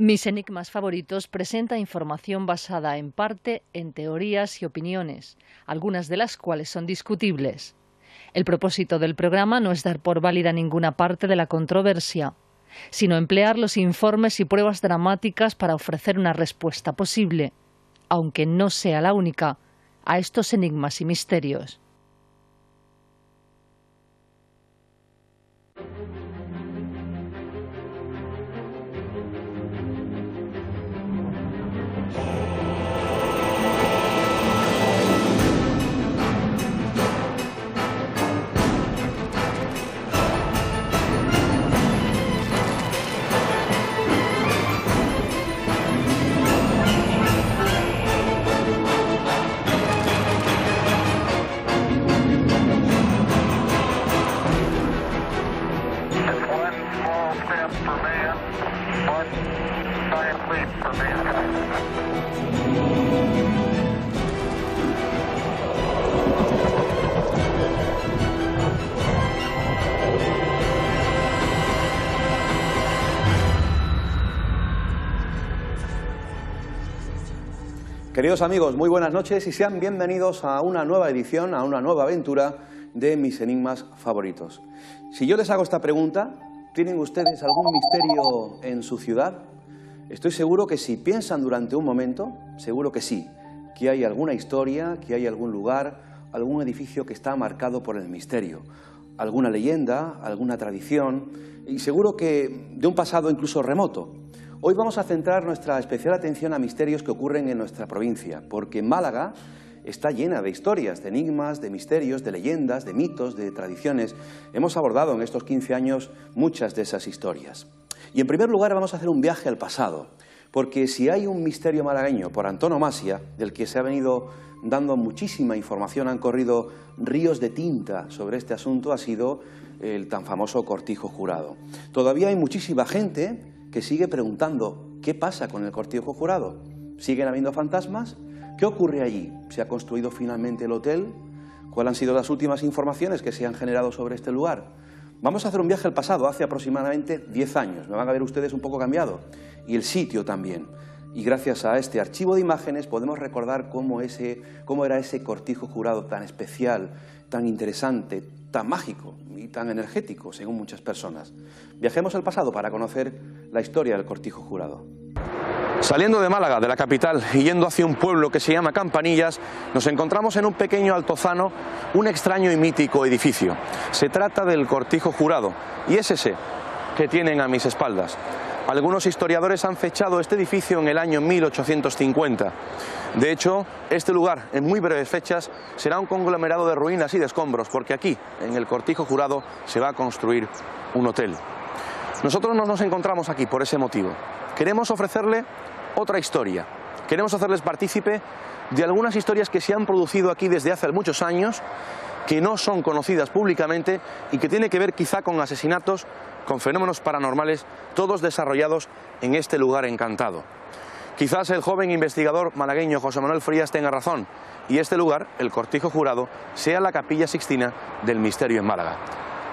Mis enigmas favoritos presenta información basada en parte en teorías y opiniones, algunas de las cuales son discutibles. El propósito del programa no es dar por válida ninguna parte de la controversia, sino emplear los informes y pruebas dramáticas para ofrecer una respuesta posible, aunque no sea la única, a estos enigmas y misterios. Queridos amigos, muy buenas noches y sean bienvenidos a una nueva edición, a una nueva aventura de Mis enigmas favoritos. Si yo les hago esta pregunta, ¿tienen ustedes algún misterio en su ciudad? Estoy seguro que si piensan durante un momento, seguro que sí, que hay alguna historia, que hay algún lugar, algún edificio que está marcado por el misterio, alguna leyenda, alguna tradición y seguro que de un pasado incluso remoto. Hoy vamos a centrar nuestra especial atención a misterios que ocurren en nuestra provincia, porque Málaga está llena de historias, de enigmas, de misterios, de leyendas, de mitos, de tradiciones. Hemos abordado en estos 15 años muchas de esas historias. Y en primer lugar vamos a hacer un viaje al pasado, porque si hay un misterio malagueño por antonomasia, del que se ha venido dando muchísima información, han corrido ríos de tinta sobre este asunto, ha sido el tan famoso Cortijo Jurado. Todavía hay muchísima gente que sigue preguntando ¿qué pasa con el Cortijo Jurado? ¿Siguen habiendo fantasmas? ¿Qué ocurre allí? ¿Se ha construido finalmente el hotel? ¿Cuáles han sido las últimas informaciones que se han generado sobre este lugar? Vamos a hacer un viaje al pasado, hace aproximadamente 10 años. Me van a ver ustedes un poco cambiado. Y el sitio también. Y gracias a este archivo de imágenes podemos recordar cómo era ese Cortijo Jurado tan especial, tan interesante, tan mágico y tan energético, según muchas personas. Viajemos al pasado para conocer la historia del Cortijo Jurado. Saliendo de Málaga, de la capital, y yendo hacia un pueblo que se llama Campanillas, nos encontramos en un pequeño altozano un extraño y mítico edificio. Se trata del Cortijo Jurado, y es ese que tienen a mis espaldas. Algunos historiadores han fechado este edificio en el año 1850. De hecho, este lugar, en muy breves fechas, será un conglomerado de ruinas y de escombros, porque aquí, en el Cortijo Jurado, se va a construir un hotel. Nosotros no nos encontramos aquí por ese motivo. Queremos ofrecerle otra historia. Queremos hacerles partícipe de algunas historias que se han producido aquí desde hace muchos años, que no son conocidas públicamente y que tienen que ver quizá con asesinatos, con fenómenos paranormales, todos desarrollados en este lugar encantado. Quizás el joven investigador malagueño José Manuel Frías tenga razón y este lugar, el Cortijo Jurado, sea la Capilla Sixtina del misterio en Málaga.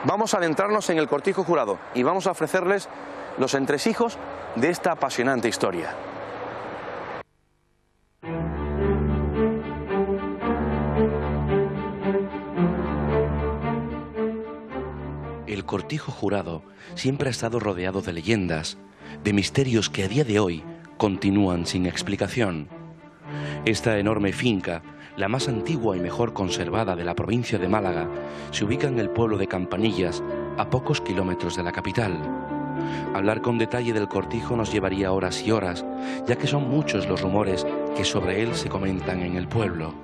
Vamos a adentrarnos en el Cortijo Jurado y vamos a ofrecerles los entresijos de esta apasionante historia. El Cortijo Jurado siempre ha estado rodeado de leyendas, de misterios que a día de hoy continúan sin explicación. Esta enorme finca, la más antigua y mejor conservada de la provincia de Málaga, se ubica en el pueblo de Campanillas, a pocos kilómetros de la capital. Hablar con detalle del cortijo nos llevaría horas y horas, ya que son muchos los rumores que sobre él se comentan en el pueblo.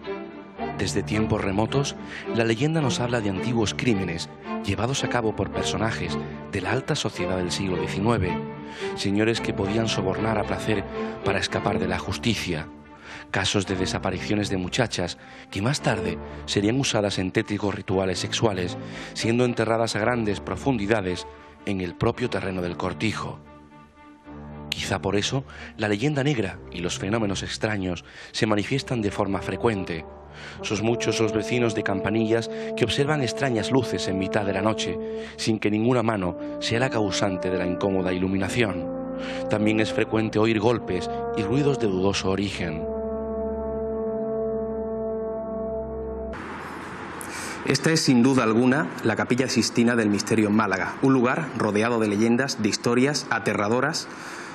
Desde tiempos remotos, la leyenda nos habla de antiguos crímenes llevados a cabo por personajes de la alta sociedad del siglo XIX, señores que podían sobornar a placer para escapar de la justicia, casos de desapariciones de muchachas que más tarde serían usadas en tétricos rituales sexuales, siendo enterradas a grandes profundidades en el propio terreno del cortijo. Quizá por eso, la leyenda negra y los fenómenos extraños se manifiestan de forma frecuente. Son muchos los vecinos de Campanillas que observan extrañas luces en mitad de la noche, sin que ninguna mano sea la causante de la incómoda iluminación. También es frecuente oír golpes y ruidos de dudoso origen. Esta es sin duda alguna la Capilla Sixtina del Misterio en Málaga, un lugar rodeado de leyendas, de historias aterradoras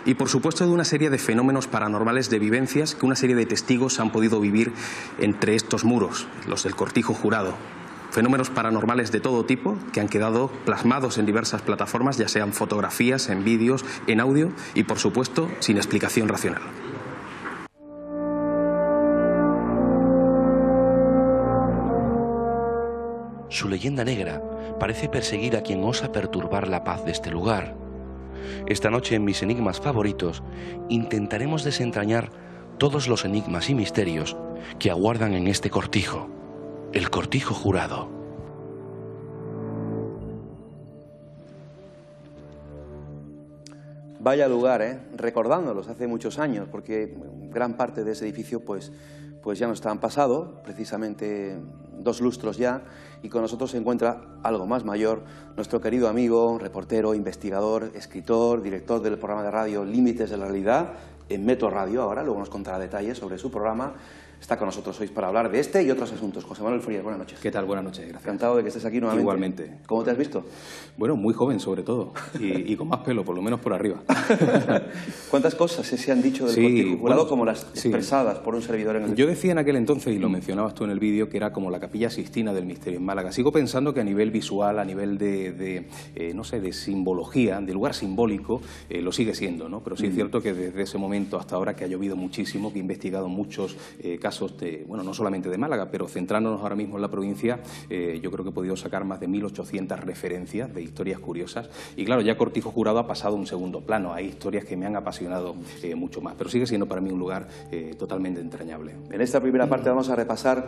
y por supuesto de una serie de fenómenos paranormales, de vivencias que una serie de testigos han podido vivir entre estos muros, los del Cortijo Jurado. Fenómenos paranormales de todo tipo que han quedado plasmados en diversas plataformas, ya sean fotografías, en vídeos, en audio y por supuesto sin explicación racional. Su leyenda negra parece perseguir a quien osa perturbar la paz de este lugar. Esta noche en Mis Enigmas Favoritos intentaremos desentrañar todos los enigmas y misterios que aguardan en este cortijo, el Cortijo Jurado. Vaya lugar, recordándolos hace muchos años, porque gran parte de ese edificio pues ya no está en pasado, precisamente 2 lustros ya, y con nosotros se encuentra algo más mayor, nuestro querido amigo, reportero, investigador, escritor, director del programa de radio Límites de la Realidad, en Metro Radio ahora, luego nos contará detalles sobre su programa. Está con nosotros hoy para hablar de este y otros asuntos. José Manuel Frías, buenas noches. ¿Qué tal? Buenas noches, gracias. Encantado de que estés aquí nuevamente. Igualmente. ¿Cómo te has visto? Bueno, muy joven sobre todo y con más pelo, por lo menos por arriba. ¿Cuántas cosas se han dicho del Cortijo Jurado como las expresadas por un servidor en el... Yo decía en aquel entonces, y lo mencionabas tú en el vídeo, que era como la Capilla Sixtina del Misterio en Málaga. Sigo pensando que a nivel visual, a nivel no sé, de simbología, de lugar simbólico, lo sigue siendo, ¿no? Pero sí es cierto que desde ese momento hasta ahora, que ha llovido muchísimo, que he investigado muchos casos de, bueno, no solamente de Málaga, pero centrándonos ahora mismo en la provincia, yo creo que he podido sacar más de 1.800 referencias de historias curiosas. Y claro, ya Cortijo Jurado ha pasado a un segundo plano. Hay historias que me han apasionado mucho más, pero sigue siendo para mí un lugar totalmente entrañable. En esta primera parte vamos a repasar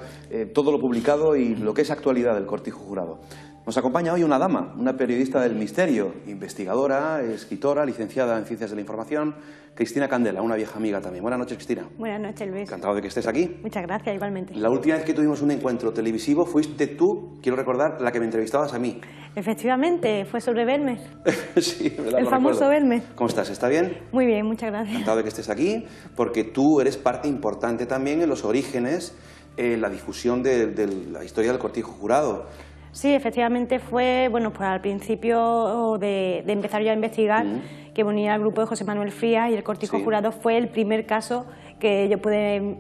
todo lo publicado y lo que es actualidad del Cortijo Jurado. Nos acompaña hoy una dama, una periodista del misterio, investigadora, escritora, licenciada en Ciencias de la Información, Cristina Candela, una vieja amiga también. Buenas noches, Cristina. Buenas noches, Luis. Encantado de que estés aquí. Muchas gracias, igualmente. La última vez que tuvimos un encuentro televisivo fuiste tú, quiero recordar, la que me entrevistabas a mí. Efectivamente, fue sobre Belmez. Sí, ¿verdad? El famoso Belmez. ¿Cómo estás? ¿Está bien? Muy bien, muchas gracias. Encantado de que estés aquí, porque tú eres parte importante también en los orígenes, en la difusión de la historia del Cortijo Jurado. Sí, efectivamente fue, bueno, pues al principio de empezar yo a investigar, que unía al grupo de José Manuel Frías y el Cortijo Jurado fue el primer caso que yo pude,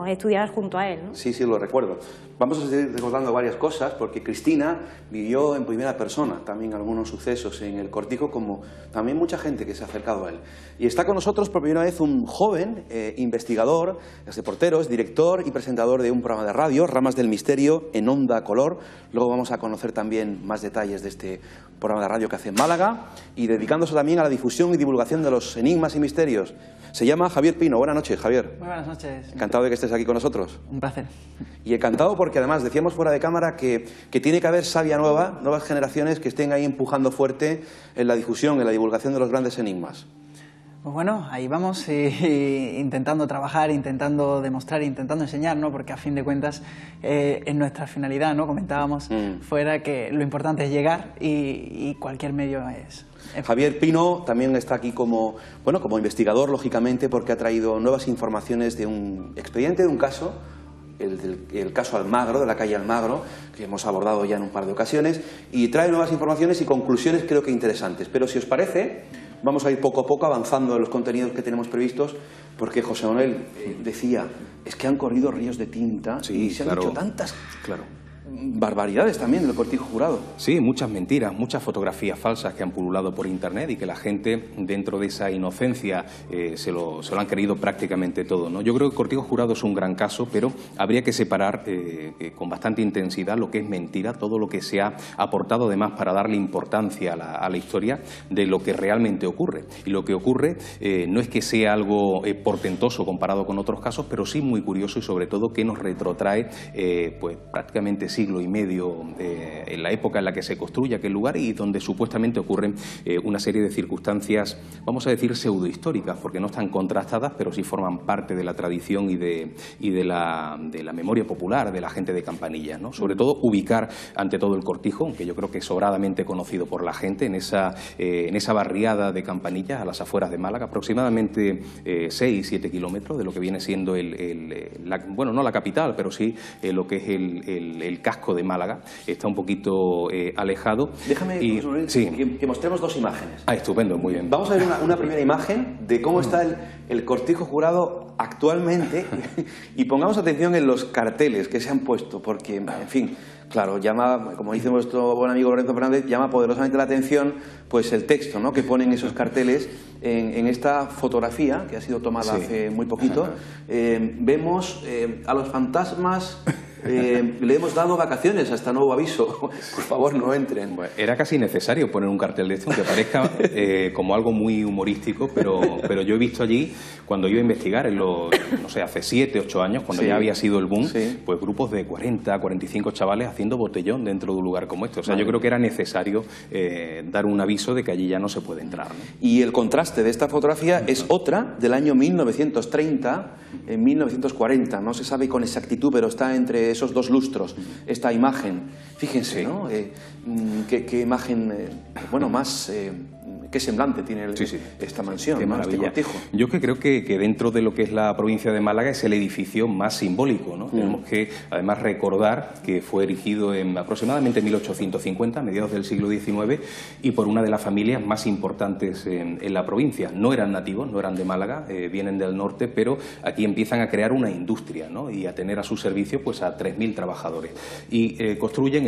estudiar junto a él, ¿no? Sí, sí, lo recuerdo. Vamos a seguir recordando varias cosas, porque Cristina vivió en primera persona también algunos sucesos en el Cortijo, como también mucha gente que se ha acercado a él. Y está con nosotros por primera vez un joven investigador, es reportero, es director y presentador de un programa de radio, Ramas del Misterio, en Onda Color. Luego vamos a conocer también más detalles de este programa de radio que hace en Málaga y dedicándose también a la difusión y divulgación de los enigmas y misterios. Se llama Javier Pino. Buenas noches, Javier. Muy buenas noches. Encantado de que estés aquí con nosotros. Un placer. Y encantado porque además decíamos fuera de cámara que tiene que haber savia nueva, nuevas generaciones que estén ahí empujando fuerte en la difusión, en la divulgación de los grandes enigmas. Pues bueno, ahí vamos intentando trabajar, intentando demostrar, intentando enseñar, ¿no? Porque a fin de cuentas es nuestra finalidad, ¿no? Comentábamos fuera que lo importante es llegar y cualquier medio es... Javier Pino también está aquí como investigador, lógicamente, porque ha traído nuevas informaciones de un expediente, de un caso, el caso Almagro, de la calle Almagro, que hemos abordado ya en un par de ocasiones, y trae nuevas informaciones y conclusiones creo que interesantes. Pero si os parece, vamos a ir poco a poco avanzando en los contenidos que tenemos previstos, porque José Manuel decía, es que han corrido ríos de tinta y se han hecho tantas... barbaridades también del Cortijo Jurado. Sí, muchas mentiras, muchas fotografías falsas que han pululado por internet y que la gente, dentro de esa inocencia, se lo han creído prácticamente todo, ¿no? Yo creo que el Cortijo Jurado es un gran caso, pero habría que separar con bastante intensidad lo que es mentira, todo lo que se ha aportado además para darle importancia a la historia de lo que realmente ocurre. Y lo que ocurre no es que sea algo portentoso comparado con otros casos, pero sí muy curioso y sobre todo que nos retrotrae pues prácticamente siglo y medio, en la época en la que se construye aquel lugar y donde supuestamente ocurren una serie de circunstancias, vamos a decir, pseudohistóricas, porque no están contrastadas, pero sí forman parte de la tradición y de la memoria popular de la gente de Campanillas, ¿no? Sobre todo ubicar ante todo el cortijo, aunque yo creo que es sobradamente conocido por la gente, en esa barriada de Campanillas, a las afueras de Málaga, aproximadamente 6-7 kilómetros de lo que viene siendo bueno, no la capital, pero sí lo que es el casco de Málaga. Está un poquito alejado. Déjame que mostremos dos imágenes. Ah, estupendo, muy bien. Vamos a ver una primera imagen de cómo está el cortijo jurado actualmente y pongamos atención en los carteles que se han puesto, porque, en fin, claro, llama, como dice nuestro buen amigo Lorenzo Fernández, llama poderosamente la atención pues el texto, ¿no?, que ponen esos carteles en esta fotografía que ha sido tomada hace muy poquito. Vemos a los fantasmas. Le hemos dado vacaciones hasta nuevo aviso. Por favor, no entren. Bueno, era casi necesario poner un cartel de esto, aunque parezca como algo muy humorístico, pero yo he visto allí, cuando iba a investigar, no sé, hace 7, 8 años, cuando ya había sido el boom, pues grupos de 40, 45 chavales haciendo botellón dentro de un lugar como este. O sea, yo creo que era necesario dar un aviso de que allí ya no se puede entrar, ¿no? Y el contraste de esta fotografía es otra del año 1930, en 1940. No se sabe con exactitud, pero está entre esos dos lustros esta imagen. Fíjense, ¿no? Qué imagen, bueno, más... qué semblante tiene esta mansión, qué maravilla. Este cortijo. Yo creo que dentro de lo que es la provincia de Málaga es el edificio más simbólico, ¿no? Tenemos que además recordar que fue erigido en aproximadamente 1850, a mediados del siglo XIX, y por una de las familias más importantes en la provincia. No eran nativos, no eran de Málaga, vienen del norte, pero aquí empiezan a crear una industria, ¿no?, y a tener a su servicio pues a 3.000 trabajadores. Y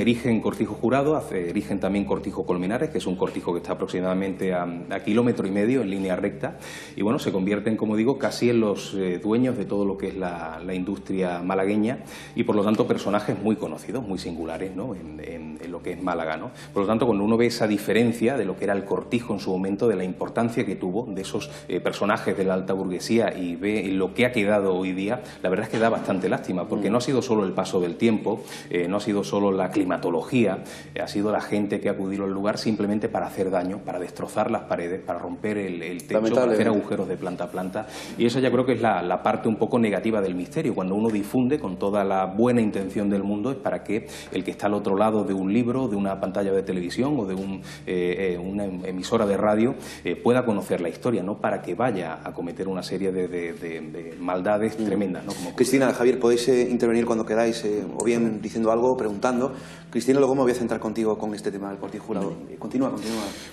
erigen cortijo jurado, erigen también cortijo Colmenares, que es un cortijo que está aproximadamente a 1,5 kilómetros en línea recta, y bueno, se convierten, como digo, casi en los dueños de todo lo que es la industria malagueña, y por lo tanto personajes muy conocidos, muy singulares, ¿no?, en lo que es Málaga, ¿no? Por lo tanto, cuando uno ve esa diferencia de lo que era el cortijo en su momento, de la importancia que tuvo, de esos personajes de la alta burguesía, y ve lo que ha quedado hoy día, la verdad es que da bastante lástima, porque no ha sido solo el paso del tiempo, no ha sido solo la climatología, ha sido la gente que ha acudido al lugar simplemente para hacer daño, para destrozar las paredes, para romper el techo, para hacer agujeros de planta a planta, y eso ya creo que es la parte un poco negativa del misterio. Cuando uno difunde con toda la buena intención del mundo, es para que el que está al otro lado de un libro, de una pantalla de televisión o de una emisora de radio pueda conocer la historia, no para que vaya a cometer una serie de maldades tremendas, ¿no? Como Cristina, Javier, podéis intervenir cuando queráis, o bien diciendo algo, preguntando. Cristina, luego me voy a centrar contigo con este tema del cortijo jurado. Continúa.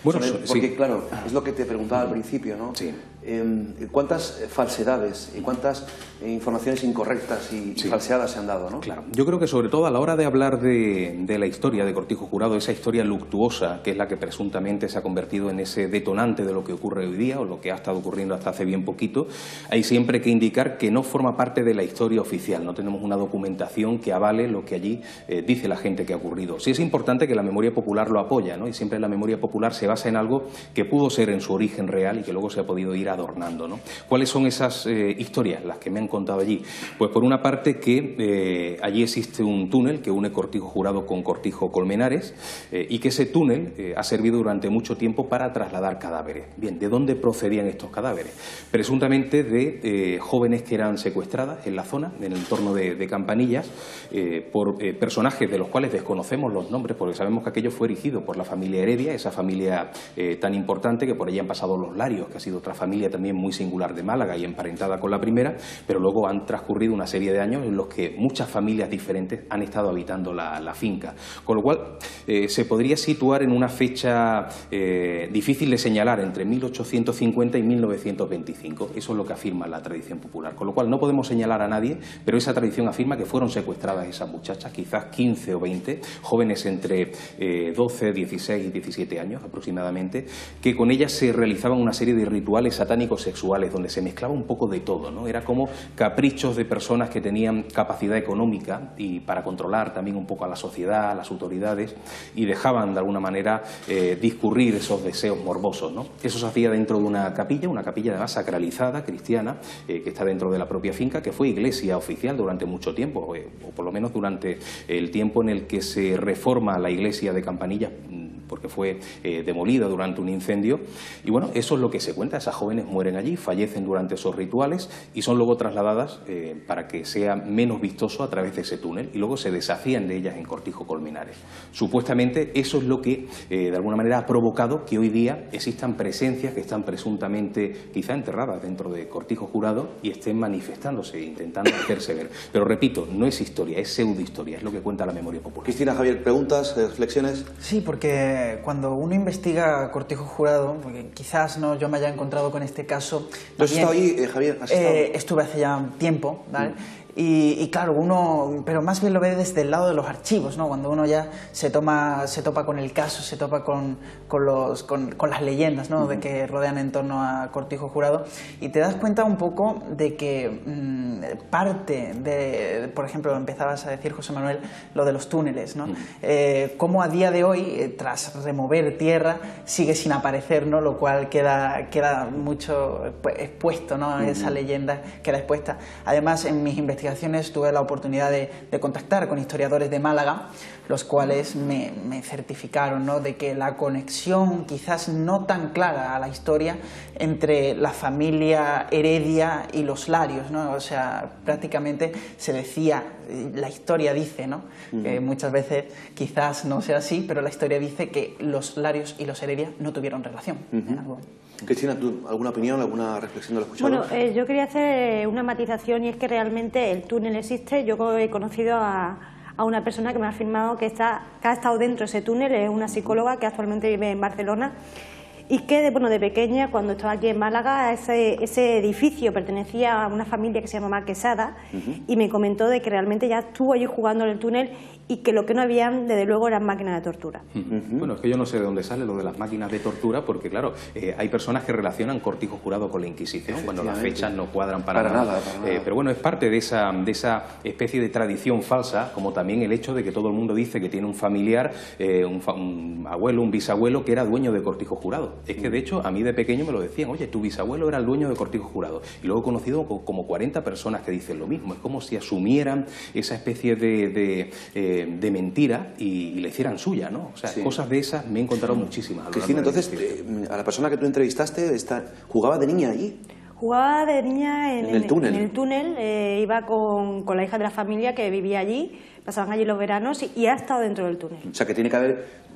Bueno, porque claro, es lo que te preguntaba al principio, ¿no? Sí. ¿Cuántas falsedades y cuántas informaciones incorrectas y falseadas se han dado, ¿no? Claro. Yo creo que sobre todo a la hora de hablar de la historia de Cortijo Jurado, esa historia luctuosa, que es la que presuntamente se ha convertido en ese detonante de lo que ocurre hoy día, o lo que ha estado ocurriendo hasta hace bien poquito, hay siempre que indicar que no forma parte de la historia oficial. No tenemos una documentación que avale lo que allí dice la gente que ha ocurrido. Sí es importante que la memoria popular lo apoya, ¿no? Y siempre la memoria popular se basa en algo que pudo ser en su origen real y que luego se ha podido ir adornando, ¿no? ¿Cuáles son esas historias, las que me han contado allí? Pues por una parte que allí existe un túnel que une Cortijo Jurado con Cortijo Colmenares y que ese túnel ha servido durante mucho tiempo para trasladar cadáveres. Bien, ¿de dónde procedían estos cadáveres? Presuntamente de jóvenes que eran secuestradas en la zona, en el entorno de Campanillas, por personajes de los cuales desconocemos los nombres, porque sabemos que aquello fue erigido por la familia Heredia, esa familia tan importante, que por allí han pasado los Larios, que ha sido otra familia también muy singular de Málaga y emparentada con la primera, pero luego han transcurrido una serie de años en los que muchas familias diferentes han estado habitando la finca, con lo cual se podría situar en una fecha difícil de señalar, entre 1850 y 1925. Eso es lo que afirma la tradición popular, con lo cual no podemos señalar a nadie, pero esa tradición afirma que fueron secuestradas esas muchachas, quizás 15 o 20, jóvenes entre 12, 16 y 17 años aproximadamente, que con ellas se realizaban una serie de rituales satánicos sexuales, donde se mezclaba un poco de todo, ¿no? Era como caprichos de personas que tenían capacidad económica y para controlar también un poco a la sociedad, a las autoridades, y dejaban de alguna manera discurrir esos deseos morbosos, ¿no? Eso se hacía dentro de una capilla además sacralizada, cristiana, que está dentro de la propia finca, que fue iglesia oficial durante mucho tiempo, o por lo menos durante el tiempo en el que se reforma la iglesia de Campanillas, porque fue demolida durante un incendio. Y bueno, eso es lo que se cuenta. Esas jóvenes mueren allí, fallecen durante esos rituales y son luego trasladadas para que sea menos vistoso a través de ese túnel, y luego se desafían de ellas en Cortijo Colmenares. Supuestamente eso es lo que de alguna manera ha provocado que hoy día existan presencias que están presuntamente quizá enterradas dentro de Cortijo Jurado y estén manifestándose, intentando hacerse ver. Pero repito, no es historia, es pseudohistoria, es lo que cuenta la memoria popular. Cristina, Javier, ¿preguntas, reflexiones? Sí, porque cuando uno investiga Cortijo Jurado, porque quizás no yo me haya encontrado con este caso... ¿Tú has estado ahí, Javier? ¿Has estado? Estuve hace ya tiempo, ¿vale? Y claro, uno, pero más bien lo ve desde el lado de los archivos, ¿no? Cuando uno ya se topa con el caso, se topa con las leyendas, ¿no? De que rodean en torno a Cortijo Jurado, y te das cuenta un poco de que parte de, por ejemplo, empezabas a decir, José Manuel, lo de los túneles, ¿no? Cómo a día de hoy, tras remover tierra, sigue sin aparecer, ¿no? Lo cual queda mucho expuesto, ¿no? Esa leyenda queda expuesta. Además, en mis investigaciones tuve la oportunidad de contactar con historiadores de Málaga, los cuales me certificaron, ¿no? De que la conexión quizás no tan clara a la historia entre la familia Heredia y los Larios, ¿no? O sea, prácticamente se decía, la historia dice, ¿no? Que muchas veces quizás no sea así, pero la historia dice que los Larios y los Heredia no tuvieron relación. Cristina, ¿tú alguna opinión, alguna reflexión de lo escuchado? Bueno, yo quería hacer una matización, y es que realmente el túnel existe. Yo he conocido a una persona que me ha afirmado que ha estado dentro de ese túnel, es una psicóloga que actualmente vive en Barcelona, y que de pequeña, cuando estaba aquí en Málaga, ese edificio pertenecía a una familia que se llama Quesada, y me comentó de que realmente ya estuvo allí jugando en el túnel y que lo que no habían, desde luego, eran máquinas de tortura. Bueno, es que yo no sé de dónde sale lo de las máquinas de tortura, porque claro, hay personas que relacionan Cortijo Jurado con la Inquisición, cuando las fechas no cuadran para nada. Pero bueno, es parte de esa especie de tradición falsa, como también el hecho de que todo el mundo dice que tiene un familiar, un abuelo, un bisabuelo, que era dueño de Cortijo Jurado. Es que de hecho a mí de pequeño me lo decían, oye, tu bisabuelo era el dueño de Cortijo Jurado. Y luego he conocido como 40 personas que dicen lo mismo. Es como si asumieran esa especie de mentira y le hicieran suya, ¿no? O sea, cosas de esas me he encontrado muchísimas. Cristina, entonces, a la persona que tú entrevistaste, ¿jugaba de niña allí? Jugaba de niña en el túnel. En el túnel, iba con la hija de la familia que vivía allí, pasaban allí los veranos, y ha estado dentro del túnel. O sea, que tiene que haber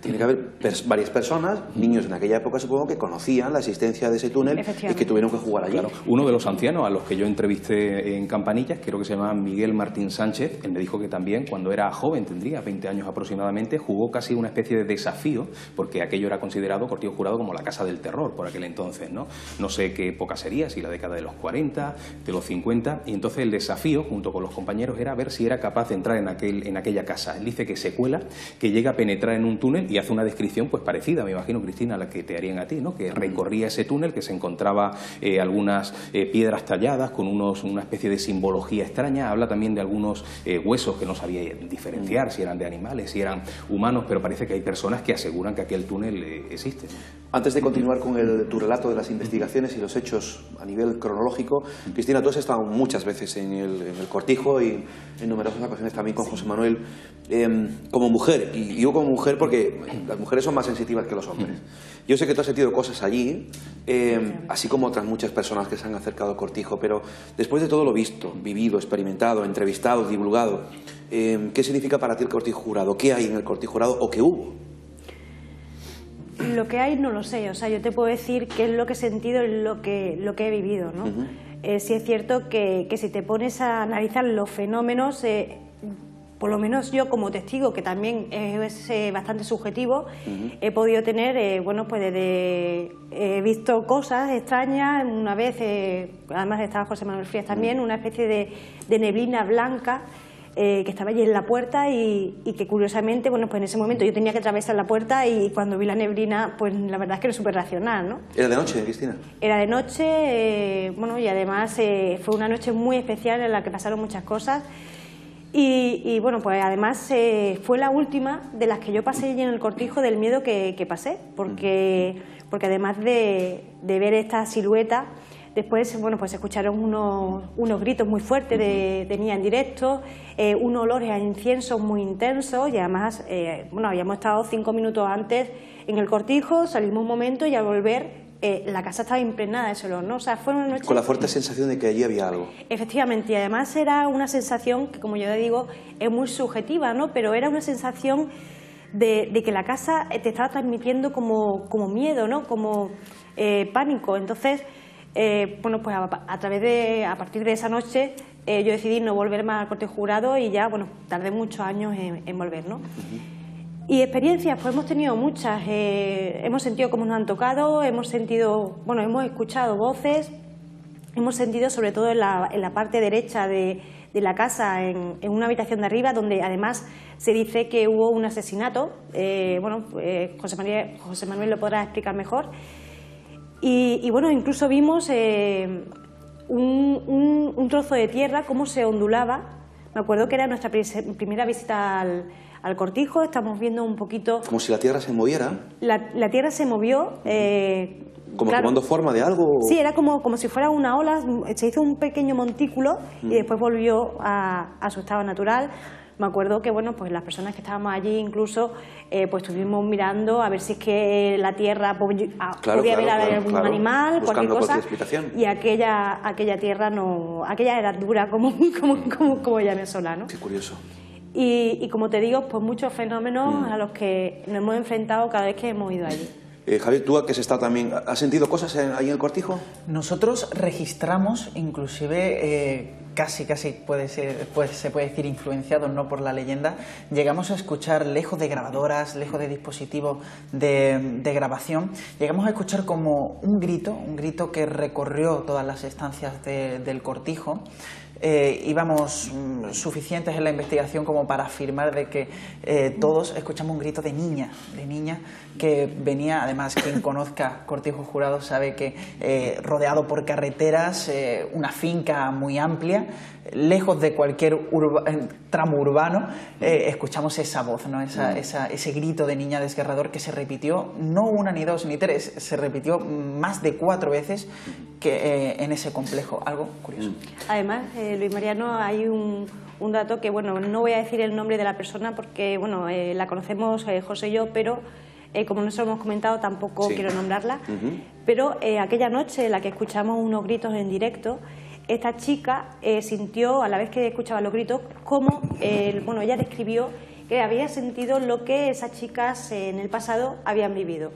varias personas, niños en aquella época supongo, que conocían la existencia de ese túnel y que tuvieron que jugar allí. Claro. Uno de los ancianos a los que yo entrevisté en Campanillas, creo que se llama Miguel Martín Sánchez, él me dijo que también cuando era joven, tendría 20 años aproximadamente, jugó casi una especie de desafío, porque aquello era considerado, Cortijo Jurado, como la casa del terror por aquel entonces, ¿no? No sé qué época sería, si la década de los 40, de los 50, y entonces el desafío, junto con los compañeros, era ver si era capaz de entrar en aquella casa. Él dice que se cuela, que llega a penetrar en un túnel y hace una descripción pues parecida, me imagino, Cristina, a la que te harían a ti, ¿no? Que recorría ese túnel, que se encontraba algunas piedras talladas con una especie de simbología extraña. Habla también de algunos huesos que no sabía diferenciar si eran de animales, si eran humanos, pero parece que hay personas que aseguran que aquel túnel existe. Antes de continuar con tu relato de las investigaciones y los hechos a nivel cronológico, Cristina, tú has estado muchas veces en el Cortijo y en numerosas ocasiones también con José Manuel, como mujer, y digo como mujer porque las mujeres son más sensitivas que los hombres. Yo sé que tú has sentido cosas allí, así como otras muchas personas que se han acercado al Cortijo, pero después de todo lo visto, vivido, experimentado, entrevistado, divulgado, ¿qué significa para ti el Cortijo Jurado? ¿Qué hay en el Cortijo Jurado o qué hubo? Lo que hay no lo sé, o sea, yo te puedo decir qué es lo que he sentido y lo que he vivido, ¿no? Sí es cierto que si te pones a analizar los fenómenos, por lo menos yo como testigo, que también es bastante subjetivo, he podido tener, bueno, pues he visto cosas extrañas. Una vez, además estaba José Manuel Frías también, una especie de neblina blanca que estaba allí en la puerta y que curiosamente, bueno, pues en ese momento yo tenía que atravesar la puerta y cuando vi la neblina, pues la verdad es que era súper racional, ¿no? ¿Era de noche, Cristina? Era de noche, bueno, y además fue una noche muy especial en la que pasaron muchas cosas y bueno, pues además fue la última de las que yo pasé allí en el cortijo del miedo que pasé, porque además de ver esta silueta, después, bueno, pues se escucharon unos gritos muy fuertes de niña en directo, unos olores a incienso muy intensos y además, bueno, habíamos estado 5 minutos antes en el cortijo, salimos un momento y al volver la casa estaba impregnada de ese olor, ¿no? O sea, fue una noche... Con la fuerte sensación de que allí había algo. Efectivamente, y además era una sensación que, como yo le digo, es muy subjetiva, ¿no? Pero era una sensación de que la casa te estaba transmitiendo como miedo, ¿no? Como pánico. Entonces... bueno, pues a partir de esa noche yo decidí no volver más al cortijo jurado y ya, bueno, tardé muchos años en volver, ¿no? Y experiencias, pues hemos tenido muchas, hemos sentido cómo nos han tocado, hemos sentido, bueno, hemos escuchado voces, hemos sentido sobre todo en la parte derecha de la casa, en una habitación de arriba, donde además se dice que hubo un asesinato, bueno, José Manuel lo podrá explicar mejor. Y bueno, incluso vimos un trozo de tierra, cómo se ondulaba. Me acuerdo que era nuestra primera visita al cortijo, estamos viendo un poquito... Como si la tierra se moviera. La tierra se movió. ¿Como claro, tomando forma de algo? Sí, era como si fuera una ola, se hizo un pequeño montículo y después volvió a su estado natural. Me acuerdo que, bueno, pues las personas que estábamos allí incluso pues estuvimos mirando a ver si es que la tierra podía haber algún animal, cualquier cosa, y aquella tierra no, aquella era dura como llamé sola, ¿no? Qué curioso. Y como te digo, pues muchos fenómenos a los que nos hemos enfrentado cada vez que hemos ido allí. Javier, ¿tú que has estado también, has sentido cosas ahí en el cortijo? Nosotros registramos, inclusive casi se puede decir influenciados, ¿no?, por la leyenda, llegamos a escuchar, lejos de grabadoras, lejos de dispositivos de grabación, llegamos a escuchar como un grito que recorrió todas las estancias del cortijo. Íbamos suficientes en la investigación como para afirmar de que todos escuchamos un grito de niña que venía, además quien conozca Cortijo Jurado sabe que rodeado por carreteras, una finca muy amplia, lejos de cualquier tramo urbano, escuchamos esa voz, ¿no? Ese grito de niña desgarrador que se repitió no una, ni dos, ni tres, se repitió más de 4 veces que en ese complejo, algo curioso. Además, Luis Mariano, hay un dato que, bueno, no voy a decir el nombre de la persona porque, bueno, la conocemos José y yo, pero como no se lo hemos comentado tampoco quiero nombrarla, pero aquella noche en la que escuchamos unos gritos en directo, esta chica sintió, a la vez que escuchaba los gritos, como, bueno, ella describió que había sentido lo que esas chicas en el pasado habían vivido.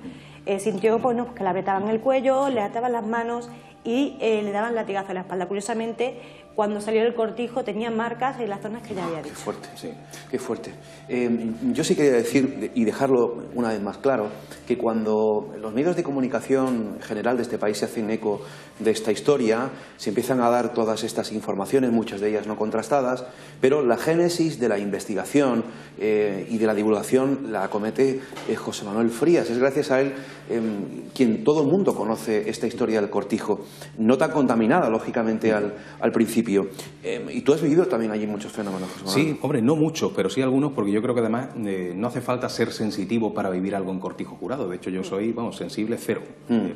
Sintió, bueno, que la apretaban el cuello, le ataban las manos y le daban latigazo en la espalda. Curiosamente, cuando salió del cortijo tenía marcas en las zonas que ya había dicho. Qué fuerte, sí, qué fuerte. Yo sí quería decir, y dejarlo una vez más claro, que cuando los medios de comunicación general de este país se hacen eco de esta historia, se empiezan a dar todas estas informaciones, muchas de ellas no contrastadas, pero la génesis de la investigación y de la divulgación la acomete José Manuel Frías. Es gracias a él quien todo el mundo conoce esta historia del cortijo, no tan contaminada, lógicamente, al principio. Y tú has vivido también allí muchos fenómenos, José Manuel. Sí, hombre, no muchos, pero sí algunos, porque yo creo que además no hace falta ser sensitivo para vivir algo en cortijo jurado. De hecho, yo soy, sensible cero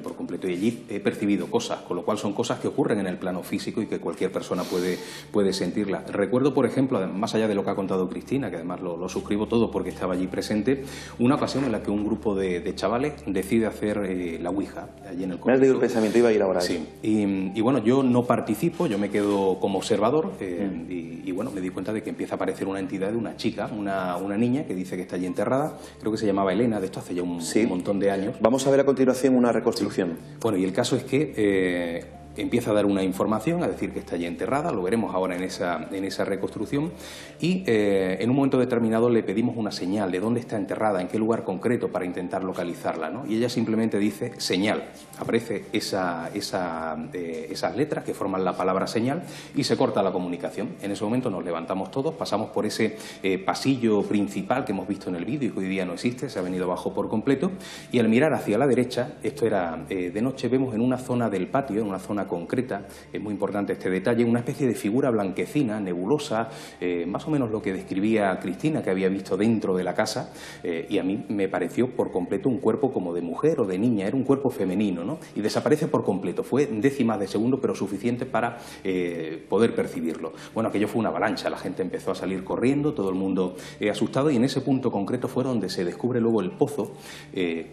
por completo, y allí he percibido cosas, con lo cual son cosas que ocurren en el plano físico y que cualquier persona puede sentirlas. Recuerdo, por ejemplo, más allá de lo que ha contado Cristina, que además lo suscribo todo porque estaba allí presente, una ocasión en la que un grupo de chavales decide hacer la Ouija allí en el cortijo. Me has leído el pensamiento, iba a ir ahora. Sí, y bueno, yo no participo, yo me quedo como observador y bueno, me di cuenta de que empieza a aparecer una entidad de una chica, una niña que dice que está allí enterrada, creo que se llamaba Elena, de esto hace ya un montón de años. Vamos a ver a continuación una reconstrucción. Sí. Bueno, y el caso es que empieza a dar una información, a decir que está allí enterrada, lo veremos ahora en esa reconstrucción, y en un momento determinado le pedimos una señal de dónde está enterrada, en qué lugar concreto, para intentar localizarla, ¿no? Y ella simplemente dice señal. Aparece esas letras que forman la palabra señal y se corta la comunicación. En ese momento nos levantamos todos, pasamos por ese pasillo principal que hemos visto en el vídeo y que hoy día no existe, se ha venido abajo por completo, y al mirar hacia la derecha, esto era de noche, vemos en una zona del patio, en una zona concreta, es muy importante este detalle, una especie de figura blanquecina, nebulosa, más o menos lo que describía Cristina, que había visto dentro de la casa, y a mí me pareció por completo un cuerpo como de mujer o de niña, era un cuerpo femenino, ¿no? Y desaparece por completo, fue décimas de segundo, pero suficiente para poder percibirlo. Bueno, aquello fue una avalancha, la gente empezó a salir corriendo, todo el mundo asustado, y en ese punto concreto fue donde se descubre luego el pozo,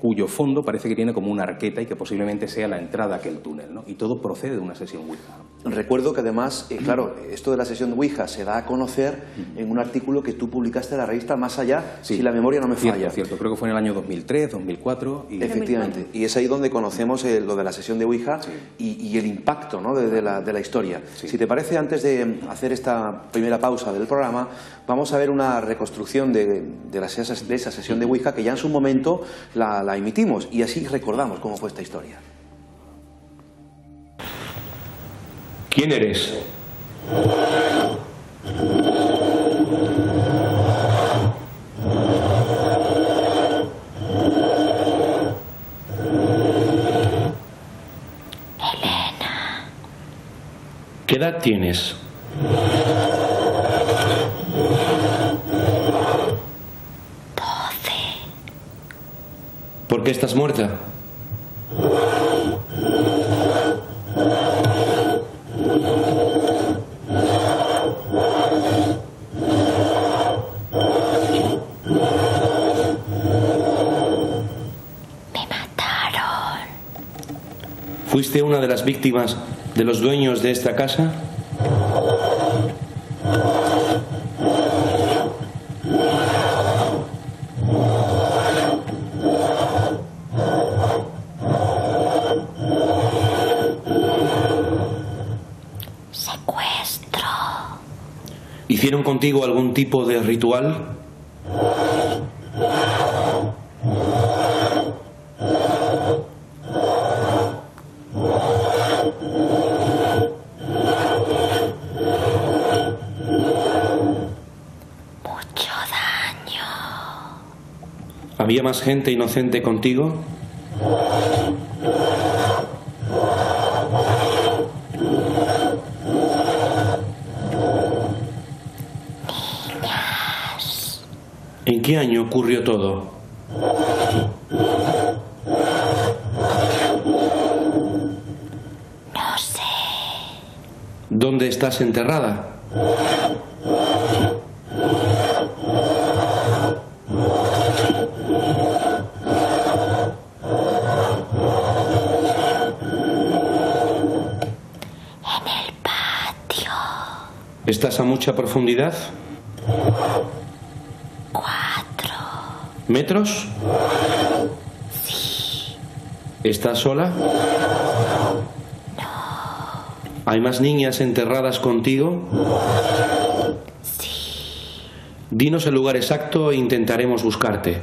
cuyo fondo parece que tiene como una arqueta y que posiblemente sea la entrada a aquel túnel, ¿no? Y todo procede de una sesión Ouija. Recuerdo que además, claro, esto de la sesión de Ouija se da a conocer en un artículo que tú publicaste en la revista Más Allá, sí, si la memoria no me falla. Cierto, creo que fue en el año 2003, 2004. Y... Efectivamente, y es ahí donde conocemos lo de la sesión de Ouija, sí, y el impacto, ¿no?, de la historia. Sí. Si te parece, antes de hacer esta primera pausa del programa, vamos a ver una reconstrucción de esa sesión de Ouija, que ya en su momento la emitimos, y así recordamos cómo fue esta historia. ¿Quién eres? Elena. ¿Qué edad tienes? 12. ¿Por qué estás muerta? ¿Fuiste una de las víctimas de los dueños de esta casa? Secuestro. ¿Hicieron contigo algún tipo de ritual? ¿Había más gente inocente contigo? Niñas. ¿En qué año ocurrió todo? No sé. ¿Dónde estás enterrada? ¿Estás a mucha profundidad? 4 ¿metros? Sí. ¿Estás sola? No. ¿Hay más niñas enterradas contigo? Sí. Dinos el lugar exacto e intentaremos buscarte.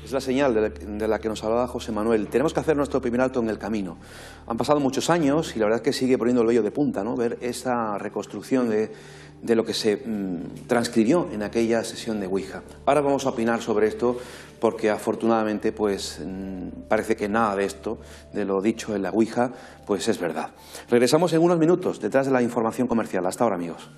Es la señal de la que nos hablaba José Manuel. Tenemos que hacer nuestro primer alto en el camino. Han pasado muchos años y la verdad es que sigue poniendo el vello de punta, ¿no?, ver esa reconstrucción de lo que se transcribió en aquella sesión de Ouija. Ahora vamos a opinar sobre esto porque afortunadamente pues parece que nada de esto, de lo dicho en la Ouija, pues es verdad. Regresamos en unos minutos detrás de la información comercial. Hasta ahora, amigos.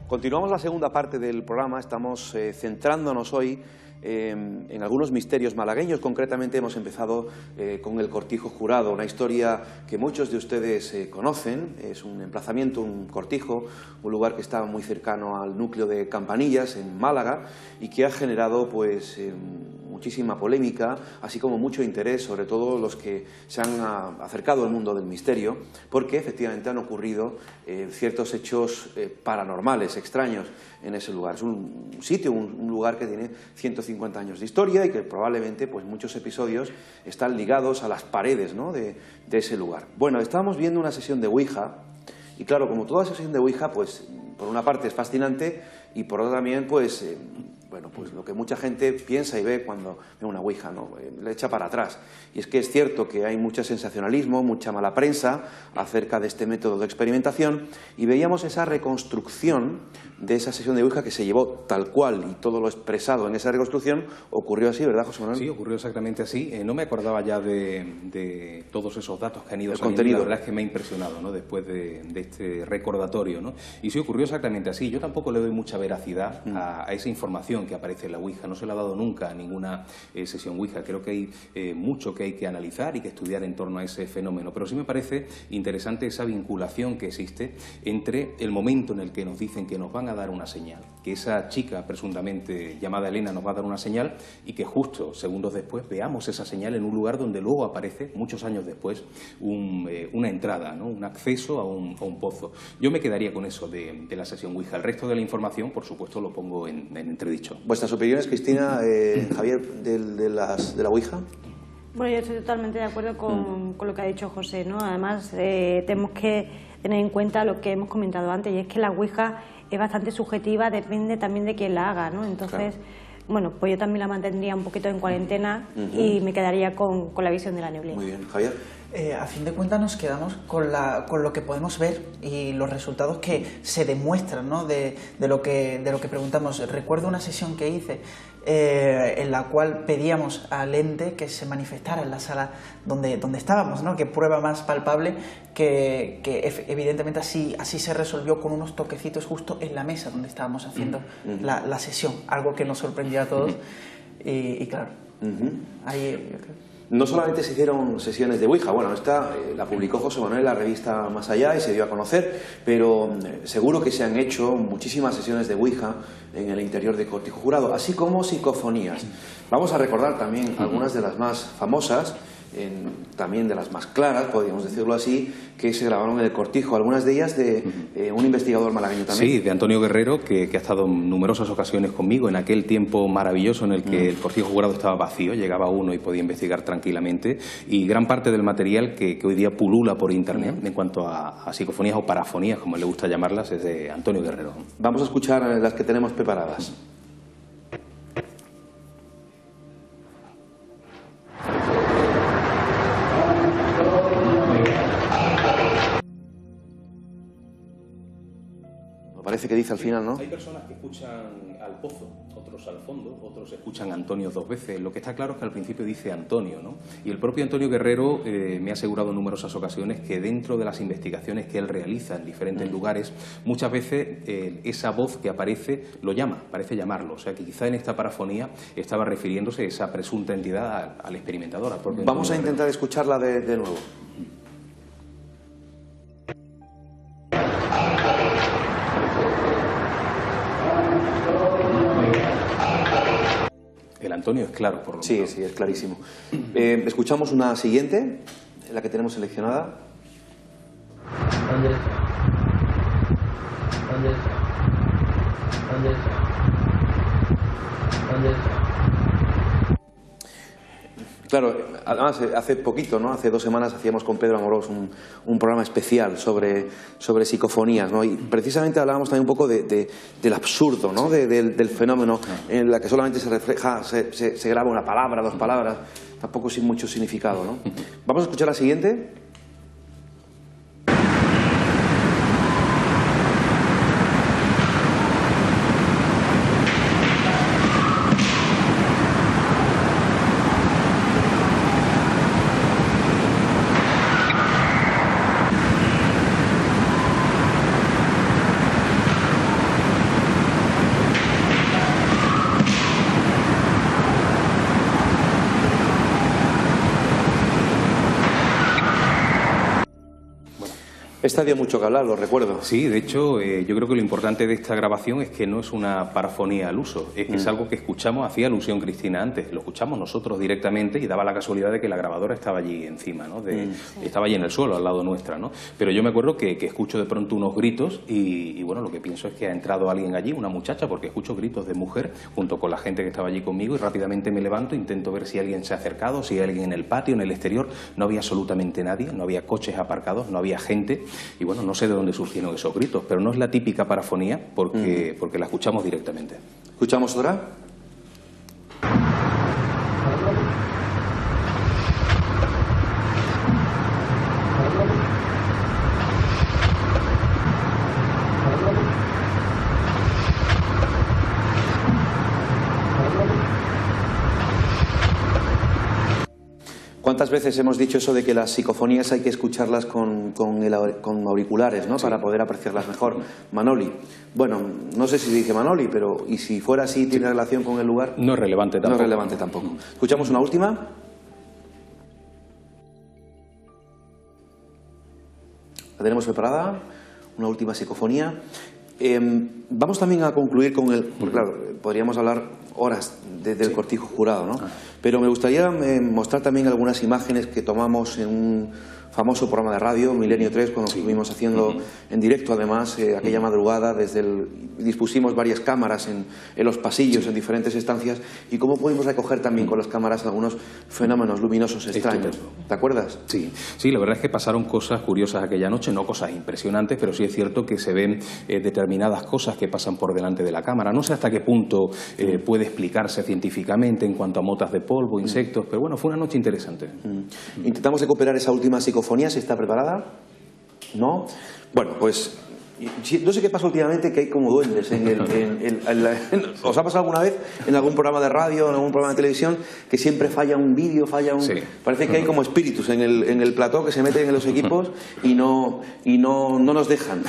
Continuamos la segunda parte del programa. Estamos centrándonos hoy en algunos misterios malagueños. Concretamente hemos empezado con el Cortijo Jurado, una historia que muchos de ustedes conocen. Es un emplazamiento, un cortijo, un lugar que está muy cercano al núcleo de Campanillas, en Málaga, y que ha generado pues muchísima polémica, así como mucho interés, sobre todo los que se han acercado al mundo del misterio, porque efectivamente han ocurrido ciertos hechos paranormales, extraños en ese lugar. Es un sitio, un lugar que tiene 150 años de historia y que probablemente pues muchos episodios están ligados a las paredes, ¿no?, de ese lugar. Bueno, estábamos viendo una sesión de Ouija y claro, como toda sesión de Ouija, pues por una parte es fascinante y por otra también pues bueno, pues lo que mucha gente piensa y ve cuando ve una Ouija, ¿no?, le echa para atrás. Y es que es cierto que hay mucho sensacionalismo, mucha mala prensa acerca de este método de experimentación, y veíamos esa reconstrucción de esa sesión de Ouija que se llevó tal cual, y todo lo expresado en esa reconstrucción ocurrió así, ¿verdad, José Manuel? Sí, ocurrió exactamente así. No me acordaba ya de todos esos datos que han ido saliendo. Contenido. La verdad es que me ha impresionado, ¿no?, después de este recordatorio, ¿no? Y sí, ocurrió exactamente así. Yo tampoco le doy mucha veracidad a esa información que aparece en la Ouija. No se la ha dado nunca a ninguna sesión Ouija. Creo que hay mucho que hay que analizar y que estudiar en torno a ese fenómeno. Pero sí me parece interesante esa vinculación que existe entre el momento en el que nos dicen que nos van a dar una señal, que esa chica presuntamente llamada Elena nos va a dar una señal, y que justo segundos después veamos esa señal en un lugar donde luego aparece, muchos años después, una entrada, ¿no?, un acceso a un pozo. Yo me quedaría con eso de la sesión Ouija. El resto de la información, por supuesto, lo pongo en entredicho. ¿Vuestras opiniones, Cristina, Javier, de la Ouija? Bueno, yo estoy totalmente de acuerdo con lo que ha dicho José, ¿no? Además, tenemos que tener en cuenta lo que hemos comentado antes, y es que la Ouija es bastante subjetiva, depende también de quién la haga, ¿no? Entonces, bueno, pues yo también la mantendría un poquito en cuarentena y me quedaría con la visión de la neblina. Muy bien, Javier. A fin de cuentas nos quedamos con lo que podemos ver y los resultados que se demuestran, ¿no?, de lo que preguntamos. Recuerdo una sesión que hice en la cual pedíamos al ente que se manifestara en la sala donde estábamos, ¿no?, que prueba más palpable que evidentemente así se resolvió con unos toquecitos justo en la mesa donde estábamos haciendo la sesión, algo que nos sorprendió a todos y claro, ahí yo creo. No solamente se hicieron sesiones de Ouija, bueno, esta la publicó José Manuel en la revista Más Allá y se dio a conocer, pero seguro que se han hecho muchísimas sesiones de Ouija en el interior de Cortijo Jurado, así como psicofonías. Vamos a recordar también algunas de las más famosas, también de las más claras, podríamos decirlo así, que se grabaron en el Cortijo, algunas de ellas de un investigador malagueño también. Sí, de Antonio Guerrero, que ha estado en numerosas ocasiones conmigo en aquel tiempo maravilloso en el que el Cortijo Jurado estaba vacío, llegaba uno y podía investigar tranquilamente, y gran parte del material que hoy día pulula por internet en cuanto a psicofonías o parafonías, como le gusta llamarlas, es de Antonio Guerrero. Vamos a escuchar las que tenemos preparadas. Parece que dice al final, ¿no? Hay personas que escuchan al pozo, otros al fondo, otros escuchan a Antonio dos veces. Lo que está claro es que al principio dice Antonio, ¿no? Y el propio Antonio Guerrero me ha asegurado en numerosas ocasiones que dentro de las investigaciones que él realiza en diferentes lugares, muchas veces esa voz que aparece lo llama, parece llamarlo. O sea que quizá en esta parafonía estaba refiriéndose esa presunta entidad al experimentador, al propio Vamos a Antonio intentar Guerrero. escucharla de nuevo. El Antonio es claro, por lo Sí, menos. sí, es clarísimo. Escuchamos una siguiente, la que tenemos seleccionada. ¿Dónde está? ¿Dónde está? ¿Dónde está? ¿Dónde está? Claro, además hace poquito, ¿no?, hace 2 semanas hacíamos con Pedro Amorós un programa especial sobre psicofonías, ¿no? Y precisamente hablábamos también un poco del absurdo, ¿no?, del fenómeno, en la que solamente se refleja, se graba una palabra, 2 palabras, tampoco sin mucho significado, ¿no? Vamos a escuchar la siguiente. Esta dio mucho que hablar, lo recuerdo. Sí, de hecho, yo creo que lo importante de esta grabación es que no es una parafonía al uso, es que es algo que escuchamos, hacía alusión Cristina antes, lo escuchamos nosotros directamente y daba la casualidad de que la grabadora estaba allí encima, ¿no? Estaba allí en el suelo, al lado nuestra, ¿no? Pero yo me acuerdo que escucho de pronto unos gritos y bueno, lo que pienso es que ha entrado alguien allí, una muchacha, porque escucho gritos de mujer junto con la gente que estaba allí conmigo y rápidamente me levanto, intento ver si alguien se ha acercado, si hay alguien en el patio, en el exterior. No había absolutamente nadie, no había coches aparcados, no había gente y bueno, no sé de dónde surgieron esos gritos, pero no es la típica parafonía porque la escuchamos directamente. ¿Escuchamos otra? ¿Cuántas veces hemos dicho eso de que las psicofonías hay que escucharlas con auriculares, ¿no? Sí. Para poder apreciarlas mejor? Manoli. Bueno, no sé si dice Manoli, pero ¿y si fuera así tiene relación con el lugar? No es relevante tampoco. No es relevante tampoco. ¿Escuchamos una última? ¿La tenemos preparada? Una última psicofonía. Vamos también a concluir con el... Porque claro, podríamos hablar horas desde el cortijo jurado, ¿no? Pero me gustaría mostrar también algunas imágenes que tomamos en un famoso programa de radio, Milenio 3, cuando estuvimos haciendo en directo, además, aquella madrugada, dispusimos varias cámaras en los pasillos, en diferentes estancias, y cómo pudimos recoger también con las cámaras algunos fenómenos luminosos extraños. ¿Te acuerdas? Sí, sí, la verdad es que pasaron cosas curiosas aquella noche, no cosas impresionantes, pero sí es cierto que se ven determinadas cosas que pasan por delante de la cámara. No sé hasta qué punto puede explicarse científicamente en cuanto a motas de polvo, insectos, pero bueno, fue una noche interesante. Intentamos recuperar esa última psicofonía, si está preparada. ¿No? Bueno, pues no sé qué pasa últimamente, que hay como duendes ¿os ha pasado alguna vez en algún programa de radio, en algún programa de televisión, que siempre falla un vídeo, Sí. Parece que hay como espíritus en el plató que se meten en los equipos y no nos dejan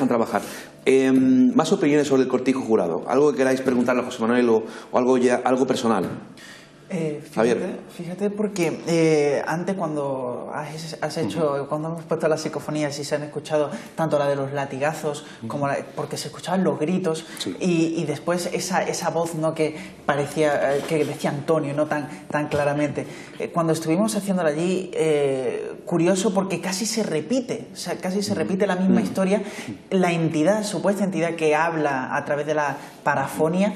trabajar. Más opiniones sobre el cortijo jurado. ¿Algo que queráis preguntarle a José Manuel o algo personal? Fíjate porque antes cuando cuando hemos puesto las psicofonías y se han escuchado tanto la de los latigazos como porque se escuchaban los gritos y después esa voz, ¿no? Que parecía que decía Antonio, no tan claramente. Cuando estuvimos haciéndola allí, curioso porque casi se repite, o sea, casi se repite la misma historia. La supuesta entidad que habla a través de la parafonia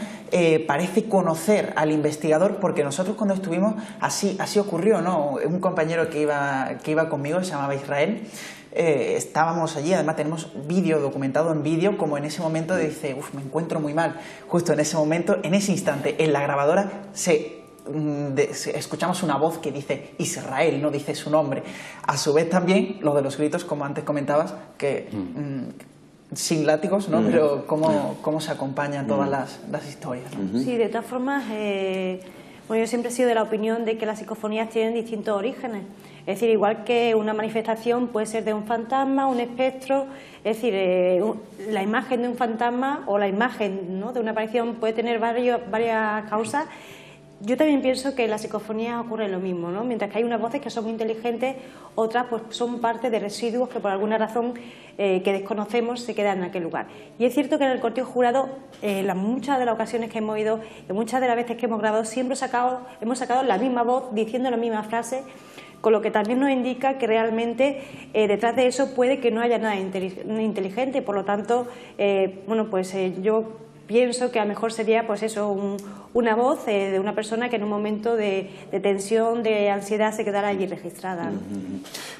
parece conocer al investigador, porque nosotros cuando estuvimos así ocurrió, ¿no? Un compañero que iba conmigo, se llamaba Israel, estábamos allí, además tenemos vídeo documentado en vídeo, como en ese momento dice, me encuentro muy mal, justo en ese momento, en ese instante, en la grabadora escuchamos una voz que dice Israel, no dice su nombre. A su vez también lo de los gritos, como antes comentabas, que sin látigos, ¿no? Pero cómo se acompañan todas las historias, ¿no? Sí, de todas formas, yo siempre he sido de la opinión de que las psicofonías tienen distintos orígenes. Es decir, igual que una manifestación puede ser de un fantasma, un espectro, es decir, la imagen de un fantasma o la imagen, ¿no? de una aparición puede tener varias causas. Yo también pienso que en las psicofonías ocurre lo mismo, ¿no? Mientras que hay unas voces que son muy inteligentes, otras pues son parte de residuos que por alguna razón que desconocemos se quedan en aquel lugar. Y es cierto que en el cortijo jurado, muchas de las ocasiones que hemos ido, y muchas de las veces que hemos grabado, siempre hemos sacado la misma voz diciendo la misma frase, con lo que también nos indica que realmente detrás de eso puede que no haya nada inteligente. Por lo tanto, yo pienso que a lo mejor sería pues eso, una voz de una persona que en un momento de tensión, de ansiedad se quedara allí registrada.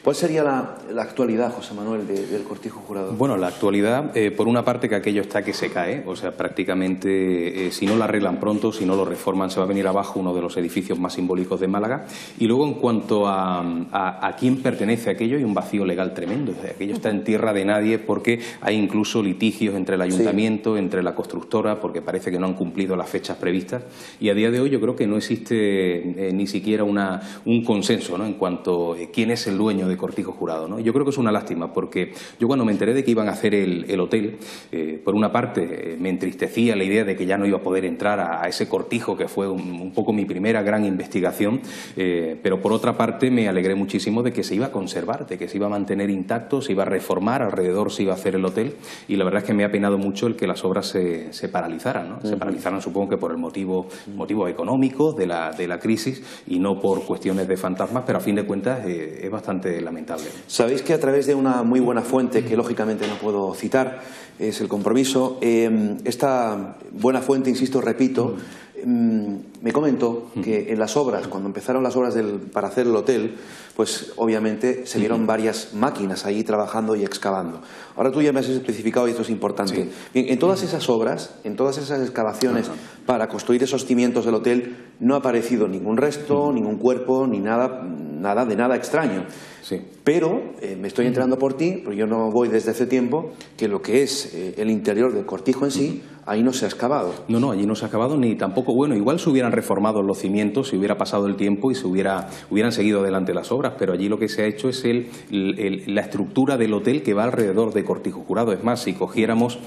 ¿Cuál sería la actualidad, José Manuel, del cortijo jurado? Bueno, la actualidad, por una parte que aquello está que se cae, o sea, prácticamente si no lo arreglan pronto, si no lo reforman, se va a venir abajo uno de los edificios más simbólicos de Málaga. Y luego en cuanto a quién pertenece a aquello, hay un vacío legal tremendo. O sea, aquello está en tierra de nadie porque hay incluso litigios entre el ayuntamiento, entre la constructora, porque parece que no han cumplido las fechas previstas. y a día de hoy yo creo que no existe ni siquiera un consenso, ¿no?, en cuanto a quién es el dueño de Cortijo Jurado, ¿no? Yo creo que es una lástima, porque yo cuando me enteré de que iban a hacer el hotel, por una parte me entristecía la idea de que ya no iba a poder entrar a ese cortijo, que fue un poco mi primera gran investigación, pero por otra parte me alegré muchísimo de que se iba a conservar, de que se iba a mantener intacto, se iba a reformar, alrededor se iba a hacer el hotel, y la verdad es que me ha penado mucho el que las obras se paralizaran, ¿no? Se paralizaran, supongo que por el motivo económico de la crisis y no por cuestiones de fantasmas, pero a fin de cuentas es bastante lamentable. Sabéis que a través de una muy buena fuente, que lógicamente no puedo citar, es El Compromiso, esta buena fuente, insisto, repito, me comentó que en las obras, cuando empezaron las obras para hacer el hotel, pues obviamente se vieron varias máquinas ahí trabajando y excavando. Ahora tú ya me has especificado y esto es importante. Sí. Bien, en todas esas obras, en todas esas excavaciones para construir esos cimientos del hotel, no ha aparecido ningún resto, ningún cuerpo, ni nada de nada extraño. Sí. Pero me estoy enterando por ti, porque yo no voy desde hace tiempo, que lo que es el interior del cortijo en sí, ahí no se ha excavado. No, allí no se ha excavado, ni tampoco, bueno, igual se hubieran reformado los cimientos si hubiera pasado el tiempo y hubieran seguido adelante las obras, pero allí lo que se ha hecho es la estructura del hotel que va alrededor de Cortijo Jurado. Es más, si cogiéramos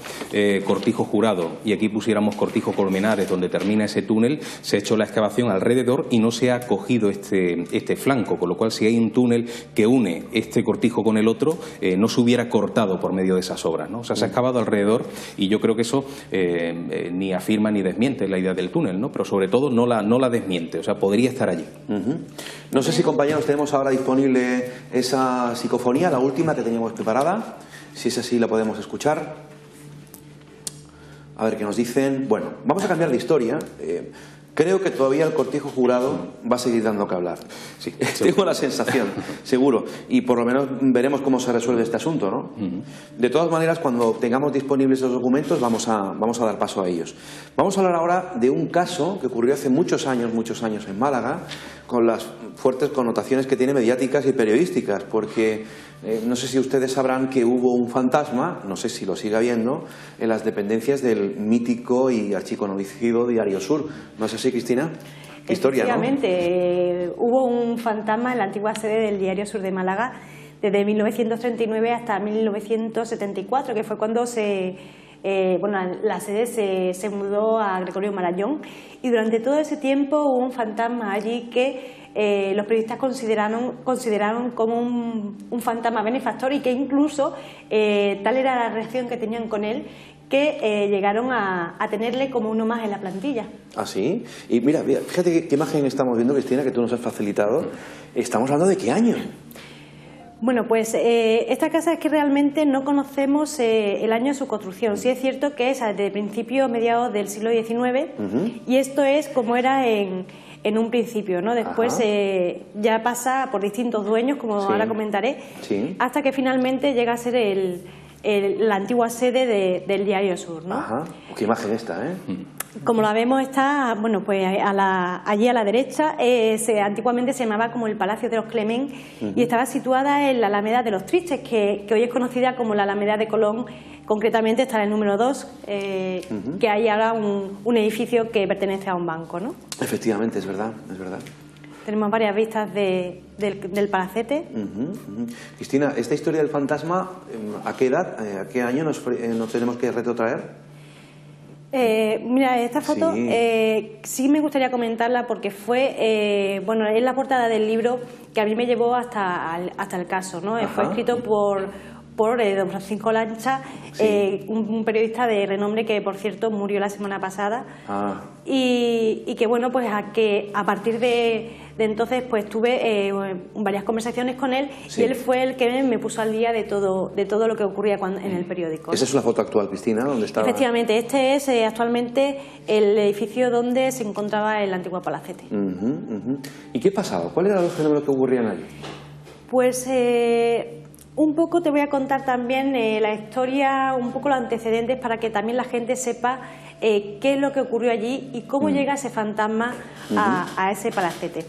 Cortijo Jurado y aquí pusiéramos Cortijo Colmenares, donde termina ese túnel, se ha hecho la excavación alrededor y no se ha cogido este flanco, con lo cual si hay un túnel que une este cortijo con el otro, no se hubiera cortado por medio de esas obras, ¿no? O sea, se ha excavado alrededor y yo creo que eso ni afirma ni desmiente la idea del túnel, ¿no? Pero sobre todo no la desmiente, o sea, podría estar allí. No sé si, compañeros, tenemos ahora disponible esa psicofonía, la última que teníamos preparada. Si es así, la podemos escuchar. A ver qué nos dicen. Bueno, vamos a cambiar de historia. Creo que todavía el Cortijo Jurado va a seguir dando que hablar. Sí, tengo la sensación, seguro. Y por lo menos veremos cómo se resuelve este asunto, ¿no? De todas maneras, cuando tengamos disponibles esos documentos, vamos a dar paso a ellos. Vamos a hablar ahora de un caso que ocurrió hace muchos años en Málaga, con las fuertes connotaciones que tiene mediáticas y periodísticas, porque no sé si ustedes sabrán que hubo un fantasma, no sé si lo sigue habiendo, en las dependencias del mítico y archiconocido Diario Sur. ¿No es así, Cristina? ¿Qué historia, no? Efectivamente, hubo un fantasma en la antigua sede del Diario Sur de Málaga desde 1939 hasta 1974, que fue cuando la sede se mudó a Gregorio Marañón, y durante todo ese tiempo hubo un fantasma allí que los periodistas consideraron como un fantasma benefactor, y que incluso tal era la reacción que tenían con él que llegaron a tenerle como uno más en la plantilla. ¿Ah, sí? Y mira, fíjate qué imagen estamos viendo, Cristina, que tú nos has facilitado. ¿Estamos hablando de qué año? Bueno, pues esta casa es que realmente no conocemos el año de su construcción. Sí es cierto que es de principio mediados del siglo XIX, y esto es como era en un principio, ¿no? Después ya pasa por distintos dueños, como ahora comentaré, hasta que finalmente llega a ser la antigua sede del Diario Sur, ¿no? Ajá, qué imagen esta, ¿eh? Como la vemos, está, bueno, pues allí a la derecha, antiguamente se llamaba como el Palacio de los Clement, y estaba situada en la Alameda de los Tristes, que hoy es conocida como la Alameda de Colón. Concretamente está en el número 2, que hay ahora un edificio que pertenece a un banco, ¿no? Efectivamente, es verdad, es verdad. Tenemos varias vistas del palacete. Cristina, esta historia del fantasma, ¿a qué edad, a qué año nos tenemos que retrotraer? Mira, esta foto sí me gustaría comentarla, porque fue, es la portada del libro que a mí me llevó hasta el caso, ¿no? Fue escrito por don Francisco Lancha, un periodista de renombre que, por cierto, murió la semana pasada, y que, bueno, pues a partir de entonces pues tuve varias conversaciones con él, y él fue el que me puso al día de todo lo que ocurría en el periódico. ¿Esa es una foto actual, Cristina? ¿Dónde estaba? Efectivamente, este es actualmente el edificio donde se encontraba el antiguo palacete. ¿Y qué pasaba? ¿Cuáles eran los fenómenos que ocurrían allí? Pues un poco te voy a contar también la historia, un poco los antecedentes, para que también la gente sepa qué es lo que ocurrió allí y cómo llega ese fantasma a ese palacete.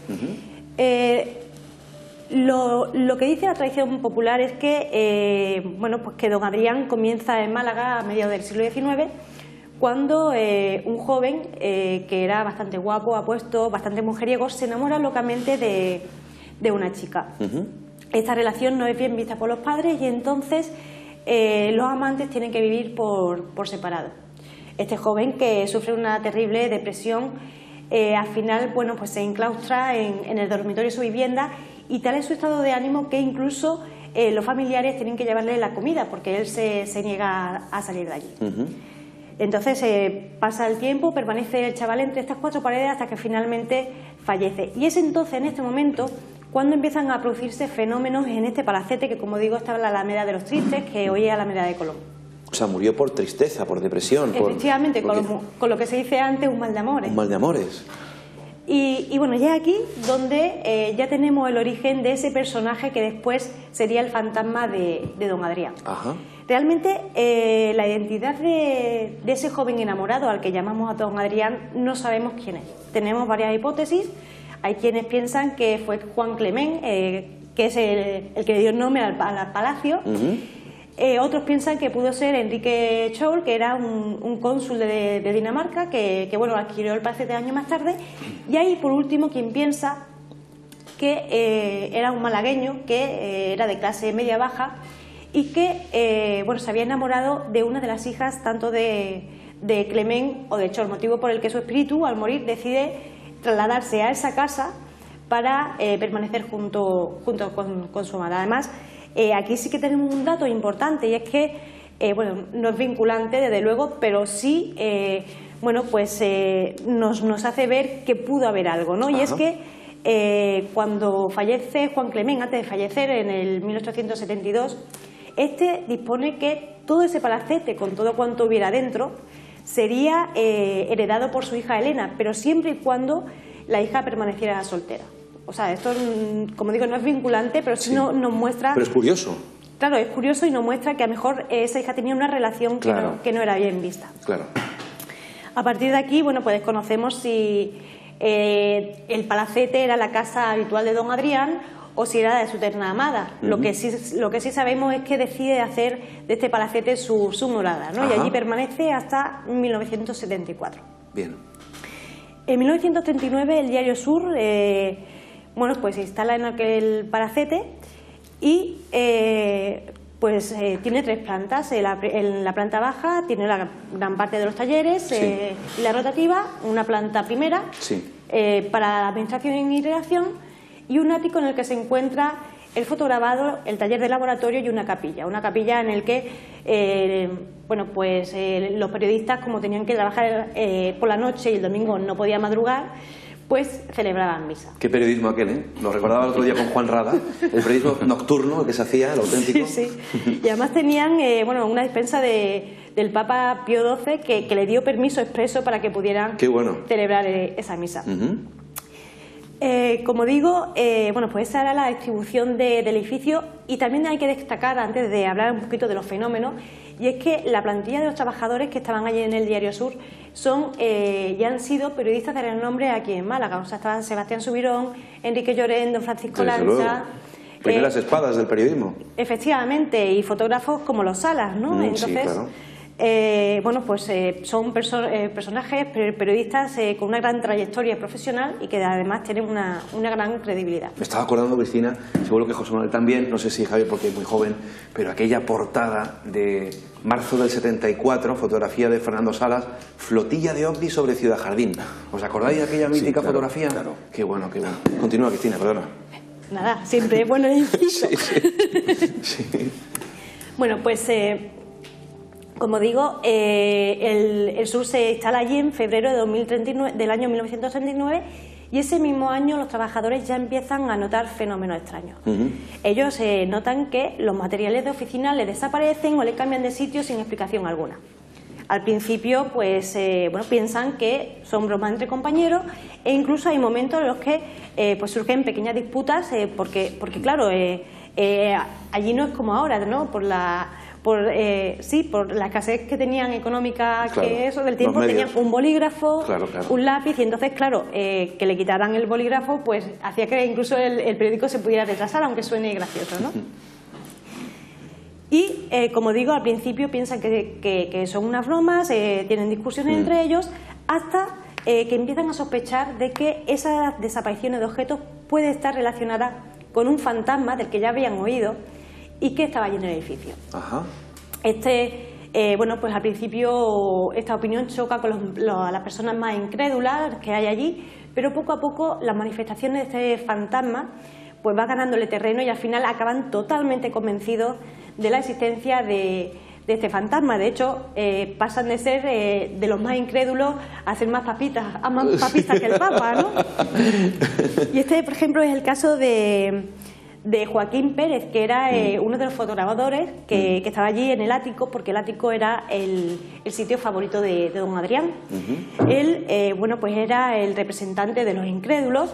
Lo que dice la tradición popular es que, que don Adrián comienza en Málaga a mediados del siglo XIX, cuando un joven que era bastante guapo, apuesto, bastante mujeriego, se enamora locamente de una chica. Esta relación no es bien vista por los padres y entonces los amantes tienen que vivir por separado. Este joven, que sufre una terrible depresión, al final, bueno, pues se enclaustra en el dormitorio de su vivienda, y tal es su estado de ánimo que incluso los familiares tienen que llevarle la comida porque él se niega a salir de allí. Entonces pasa el tiempo, permanece el chaval entre estas cuatro paredes hasta que finalmente fallece. Y es entonces, en este momento, cuando empiezan a producirse fenómenos en este palacete que, como digo, estaba en la Alameda de los Tristes, que hoy es Alameda de Colón. O sea, murió por tristeza, por depresión. Efectivamente, con lo que se dice antes, un mal de amores. Un mal de amores. Y bueno, ya aquí donde ya tenemos el origen de ese personaje que después sería el fantasma de don Adrián. Ajá. Realmente la identidad de ese joven enamorado al que llamamos a don Adrián no sabemos quién es. Tenemos varias hipótesis. Hay quienes piensan que fue Juan Clement, que es el que le dio el nombre al palacio. Otros piensan que pudo ser Enrique Scholl, que era un cónsul de Dinamarca, que bueno, adquirió el palacete años más tarde. Y hay, por último, quien piensa que era un malagueño, que era de clase media-baja y que bueno, se había enamorado de una de las hijas tanto de Clement o de Scholl, motivo por el que su espíritu, al morir, decide trasladarse a esa casa para permanecer junto con su amada. Además, aquí sí que tenemos un dato importante, y es que, bueno, no es vinculante desde luego, pero sí, bueno, pues nos hace ver que pudo haber algo, ¿no? Y es que cuando fallece Juan Clement, antes de fallecer en el 1872, este dispone que todo ese palacete, con todo cuanto hubiera dentro, sería heredado por su hija Elena, pero siempre y cuando la hija permaneciera soltera. O sea, esto, como digo, no es vinculante, pero sí nos muestra... Pero es curioso. Claro, es curioso y nos muestra que a lo mejor esa hija tenía una relación que no era bien vista. Claro. A partir de aquí, bueno, pues desconocemos si el palacete era la casa habitual de don Adrián o si era de su eterna amada. Lo que sí sabemos es que decide hacer de este palacete su morada, ¿no? Y allí permanece hasta 1974. Bien. En 1939 el Diario Sur... bueno, pues se instala en aquel palacete y pues tiene tres plantas. En la planta baja tiene la gran parte de los talleres y la rotativa, una planta primera para la administración y redacción, y un ático en el que se encuentra el fotograbado, el taller de laboratorio y una capilla en el que bueno, pues los periodistas, como tenían que trabajar por la noche y el domingo no podían madrugar, pues celebraban misa. Qué periodismo aquel, ¿eh? Lo recordaba el otro día con Juan Rada, el periodismo nocturno que se hacía, el auténtico. Sí. Y además tenían bueno, una dispensa del Papa Pío XII que le dio permiso expreso para que pudieran celebrar esa misa. Como digo, bueno, pues esa era la distribución del edificio, y también hay que destacar, antes de hablar un poquito de los fenómenos, y es que la plantilla de los trabajadores que estaban allí en el Diario Sur ya han sido periodistas de renombre aquí en Málaga. O sea, estaban Sebastián Subirón, Enrique Llorén, don Francisco Lanza. Primeras espadas del periodismo. Efectivamente, y fotógrafos como los Salas, ¿no? Entonces, sí, claro. Bueno, pues son personajes, periodistas con una gran trayectoria profesional y que además tienen una gran credibilidad. Me estaba acordando, Cristina, seguro que José Manuel también, no sé si Javier porque es muy joven, pero aquella portada de marzo del 74, fotografía de Fernando Salas, flotilla de ovnis sobre Ciudad Jardín. ¿Os acordáis de aquella mítica fotografía? Claro. Qué bueno, qué bueno. Continúa, Cristina, perdona. Nada, siempre es bueno el inciso. Sí. Bueno, pues... como digo, el Sur se instala allí en febrero del año 1939, y ese mismo año los trabajadores ya empiezan a notar fenómenos extraños. Ellos notan que los materiales de oficina les desaparecen o les cambian de sitio sin explicación alguna. Al principio, pues, bueno, piensan que son bromas entre compañeros, e incluso hay momentos en los que pues surgen pequeñas disputas, porque claro, allí no es como ahora, ¿no? Por la escasez que tenían económica, que eso del tiempo, tenían un bolígrafo, un lápiz, y entonces, claro, que le quitaran el bolígrafo, pues hacía que incluso el periódico se pudiera retrasar, aunque suene gracioso, ¿no? Y, como digo, al principio piensan que son unas bromas, tienen discusiones entre ellos, hasta que empiezan a sospechar de que esas desapariciones de objetos puede estar relacionada con un fantasma del que ya habían oído y que estaba allí en el edificio. Ajá. Bueno, pues al principio esta opinión choca con las personas más incrédulas que hay allí, pero poco a poco las manifestaciones de este fantasma pues va ganándole terreno y al final acaban totalmente convencidos de la existencia de este fantasma. De hecho, pasan de ser de los más incrédulos a ser más papistas que el Papa, ¿no? Y este, por ejemplo, es el caso de Joaquín Pérez, que era uno de los fotografadores que estaba allí en el ático, porque el ático era el sitio favorito de don Adrián. Él, bueno, pues era el representante de los incrédulos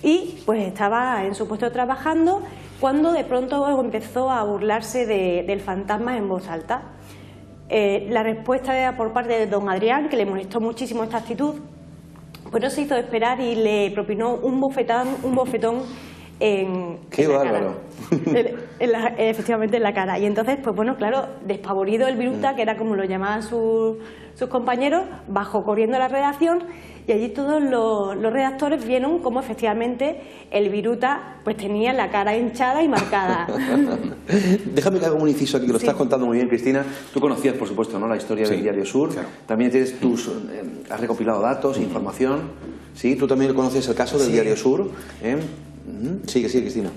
y pues estaba en su puesto trabajando cuando de pronto empezó a burlarse del fantasma en voz alta. La respuesta era por parte de don Adrián, que le molestó muchísimo esta actitud, pues no se hizo esperar y le propinó un bofetón en la cara. Efectivamente en la cara. Y entonces, pues bueno, claro, despavorido el viruta, que era como lo llamaban sus compañeros, bajó corriendo a la redacción y allí todos los redactores vieron cómo efectivamente el viruta pues tenía la cara hinchada y marcada. Déjame que haga un inciso aquí, que lo estás contando muy bien, Cristina. Tú conocías, por supuesto, ¿no?, la historia del Diario Sur. Claro. También tienes has recopilado datos, información. Sí, tú también conoces el caso del Diario Sur. Sigue, Cristina.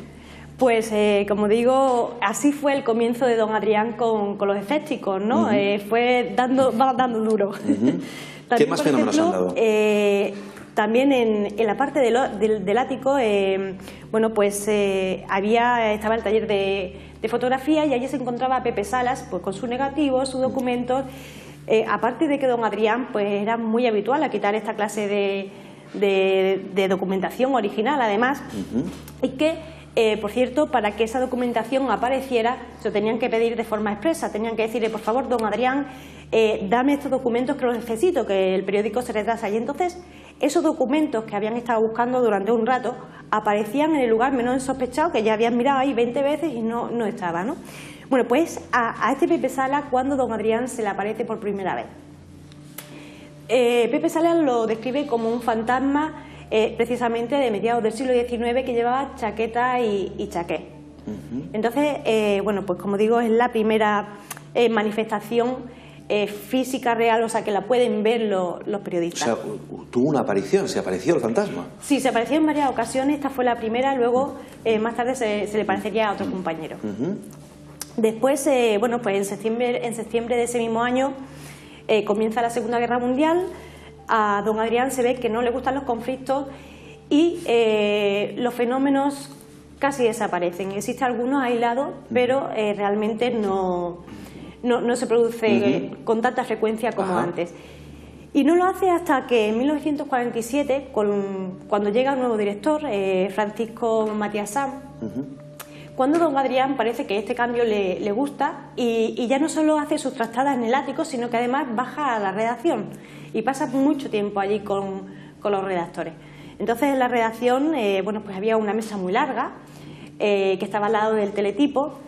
Pues, como digo, así fue el comienzo de don Adrián con los escépticos, ¿no? Fue dando duro. ¿Qué más fenómenos han dado? También en la parte del ático, bueno, pues estaba el taller de fotografía y allí se encontraba Pepe Salas, pues con sus negativos, sus documentos. Aparte de que don Adrián pues era muy habitual a quitar esta clase de documentación original, además, y que, por cierto, para que esa documentación apareciera, se lo tenían que pedir de forma expresa, tenían que decirle, por favor, don Adrián, dame estos documentos que los necesito, que el periódico se retrasa. Y entonces, esos documentos que habían estado buscando durante un rato, aparecían en el lugar menos sospechado, que ya habían mirado ahí 20 veces y no estaba, ¿no? Bueno, pues a este Pepe Sala, cuando don Adrián se le aparece por primera vez. Pepe Salas lo describe como un fantasma precisamente de mediados del siglo XIX que llevaba chaqueta y chaqué. Entonces, bueno, pues como digo, es la primera manifestación física real, o sea, que la pueden ver los periodistas. O sea, tuvo una aparición, se apareció el fantasma. Sí, se apareció en varias ocasiones, esta fue la primera, luego más tarde se le parecería a otro compañero. Después, bueno, pues en septiembre de ese mismo año comienza la Segunda Guerra Mundial. A don Adrián se ve que no le gustan los conflictos y los fenómenos casi desaparecen. Existen algunos aislados, pero realmente no se produce con tanta frecuencia como antes. Y no lo hace hasta que en 1947, cuando llega un nuevo director, Francisco Matías Sanz, cuando don Adrián parece que este cambio le gusta y ya no solo hace sus trastadas en el ático, sino que además baja a la redacción y pasa mucho tiempo allí con los redactores. Entonces en la redacción, bueno, pues había una mesa muy larga que estaba al lado del teletipo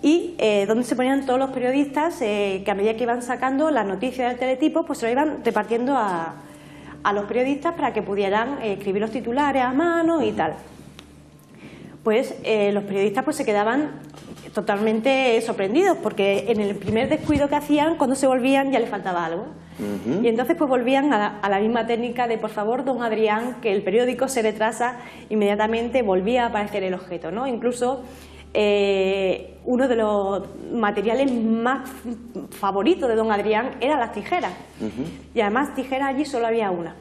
y donde se ponían todos los periodistas que a medida que iban sacando las noticias del teletipo, pues se lo iban repartiendo a los periodistas para que pudieran escribir los titulares a mano y tal. Pues los periodistas pues se quedaban totalmente sorprendidos porque en el primer descuido que hacían, cuando se volvían ya les faltaba algo. Y entonces pues volvían a la misma técnica de, por favor, don Adrián, que el periódico se retrasa, inmediatamente volvía a aparecer el objeto, ¿no? Incluso uno de los materiales más favoritos de don Adrián eran las tijeras. Y además tijeras allí solo había una,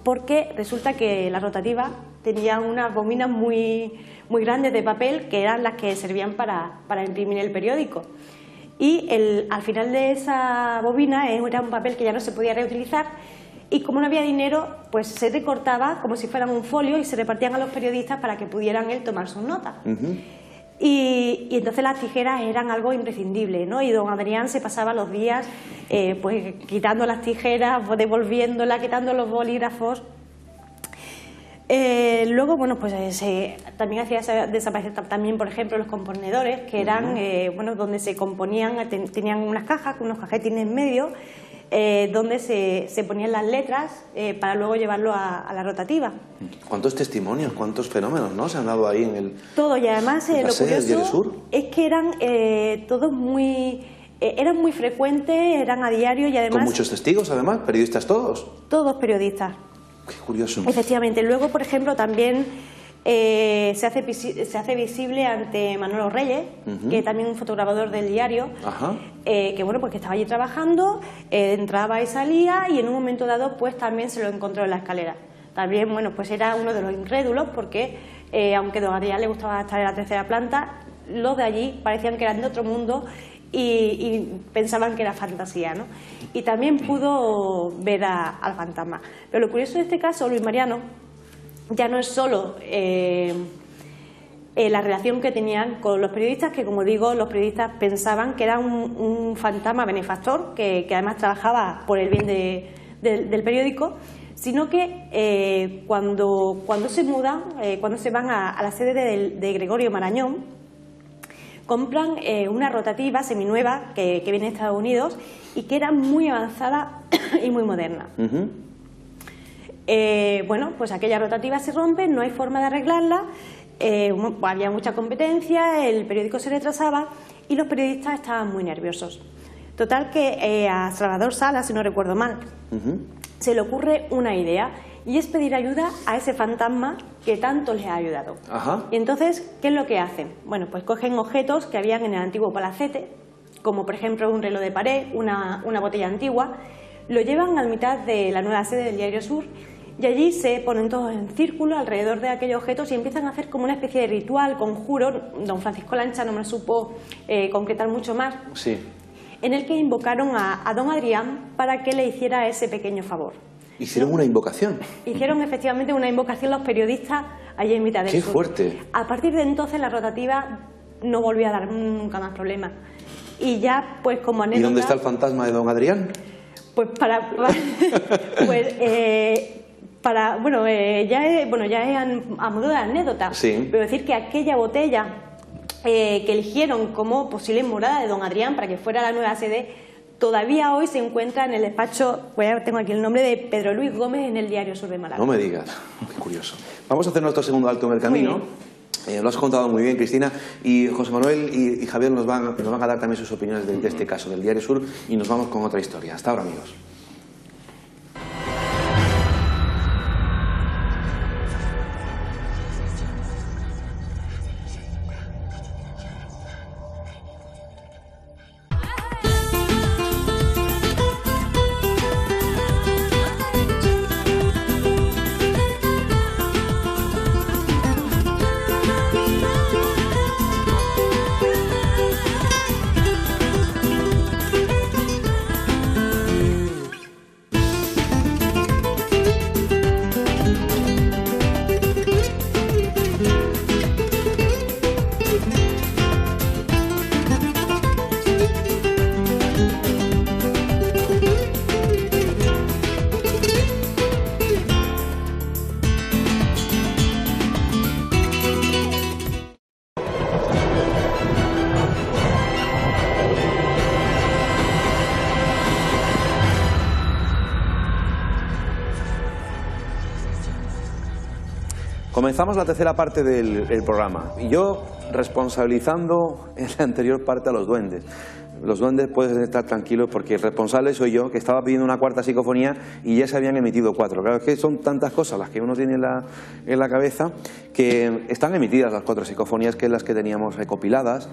porque resulta que la rotativa tenía unas bobinas muy grandes de papel que eran las que servían para imprimir el periódico. Y al final de esa bobina era un papel que ya no se podía reutilizar y como no había dinero, pues se recortaba como si fueran un folio y se repartían a los periodistas para que pudieran tomar sus notas. Y entonces las tijeras eran algo imprescindible, ¿no? Y don Adrián se pasaba los días pues quitando las tijeras, devolviéndolas, quitando los bolígrafos. Luego, bueno, pues también hacía desaparecer también, por ejemplo, los componedores, que eran, bueno, donde se componían, tenían unas cajas, unos cajetines en medio, donde se ponían las letras para luego llevarlo a la rotativa. ¿Cuántos testimonios, cuántos fenómenos, ¿no?, se han dado ahí en el... Todo, y además lo curioso es que eran todos eran muy frecuentes, eran a diario y además... Con muchos testigos, además, periodistas todos. Todos periodistas. Qué curioso. Efectivamente. Luego, por ejemplo, también se hace visible ante Manolo Reyes, que también un fotografador del diario, que bueno, pues que estaba allí trabajando, entraba y salía, y en un momento dado pues también se lo encontró en la escalera. También, bueno, pues era uno de los incrédulos, porque aunque don Adrián le gustaba estar en la tercera planta, los de allí parecían que eran de otro mundo y pensaban que era fantasía, ¿no? Y también pudo ver al fantasma. Pero lo curioso de este caso, Luis Mariano, ya no es solo la relación que tenían con los periodistas, que como digo, los periodistas pensaban que era un fantasma benefactor, que además trabajaba por el bien del periódico, sino que cuando se mudan, cuando se van a la sede de Gregorio Marañón, compran una rotativa seminueva que viene de Estados Unidos y que era muy avanzada y muy moderna. Bueno, pues aquella rotativa se rompe, no hay forma de arreglarla, había mucha competencia, el periódico se retrasaba y los periodistas estaban muy nerviosos. Total que a Salvador Sala, si no recuerdo mal, se le ocurre una idea, y es pedir ayuda a ese fantasma que tanto les ha ayudado. Y entonces, ¿qué es lo que hacen? Bueno, pues cogen objetos que habían en el antiguo palacete, como por ejemplo un reloj de pared, una botella antigua, lo llevan a la mitad de la nueva sede del Diario Sur, y allí se ponen todos en círculo alrededor de aquellos objetos y empiezan a hacer como una especie de ritual, conjuro. Don Francisco Lancha no me supo concretar mucho más, en el que invocaron a don Adrián para que le hiciera ese pequeño favor. ¿Hicieron una invocación? Hicieron efectivamente una invocación los periodistas allí en mitad del sur. ¡Qué fuerte! A partir de entonces la rotativa no volvió a dar nunca más problemas. Y ya, pues como anécdota... ¿Y dónde está el fantasma de don Adrián? Pues ya es a modo de anécdota. Pero decir que aquella botella que eligieron como posible morada de don Adrián para que fuera la nueva sede, todavía hoy se encuentra en el despacho, tengo aquí el nombre de Pedro Luis Gómez, en el Diario Sur de Málaga. No me digas, qué curioso. Vamos a hacer nuestro segundo alto en el camino. Lo has contado muy bien, Cristina, y José Manuel y Javier nos van a dar también sus opiniones de este caso del Diario Sur, y nos vamos con otra historia. Hasta ahora, amigos. Comenzamos la tercera parte del programa, y yo responsabilizando en la anterior parte a los duendes. Los duendes pueden estar tranquilos porque el responsable soy yo, que estaba pidiendo una cuarta psicofonía y ya se habían emitido 4. Claro, es que son tantas cosas las que uno tiene en la cabeza, que están emitidas las 4 psicofonías, que es las que teníamos recopiladas,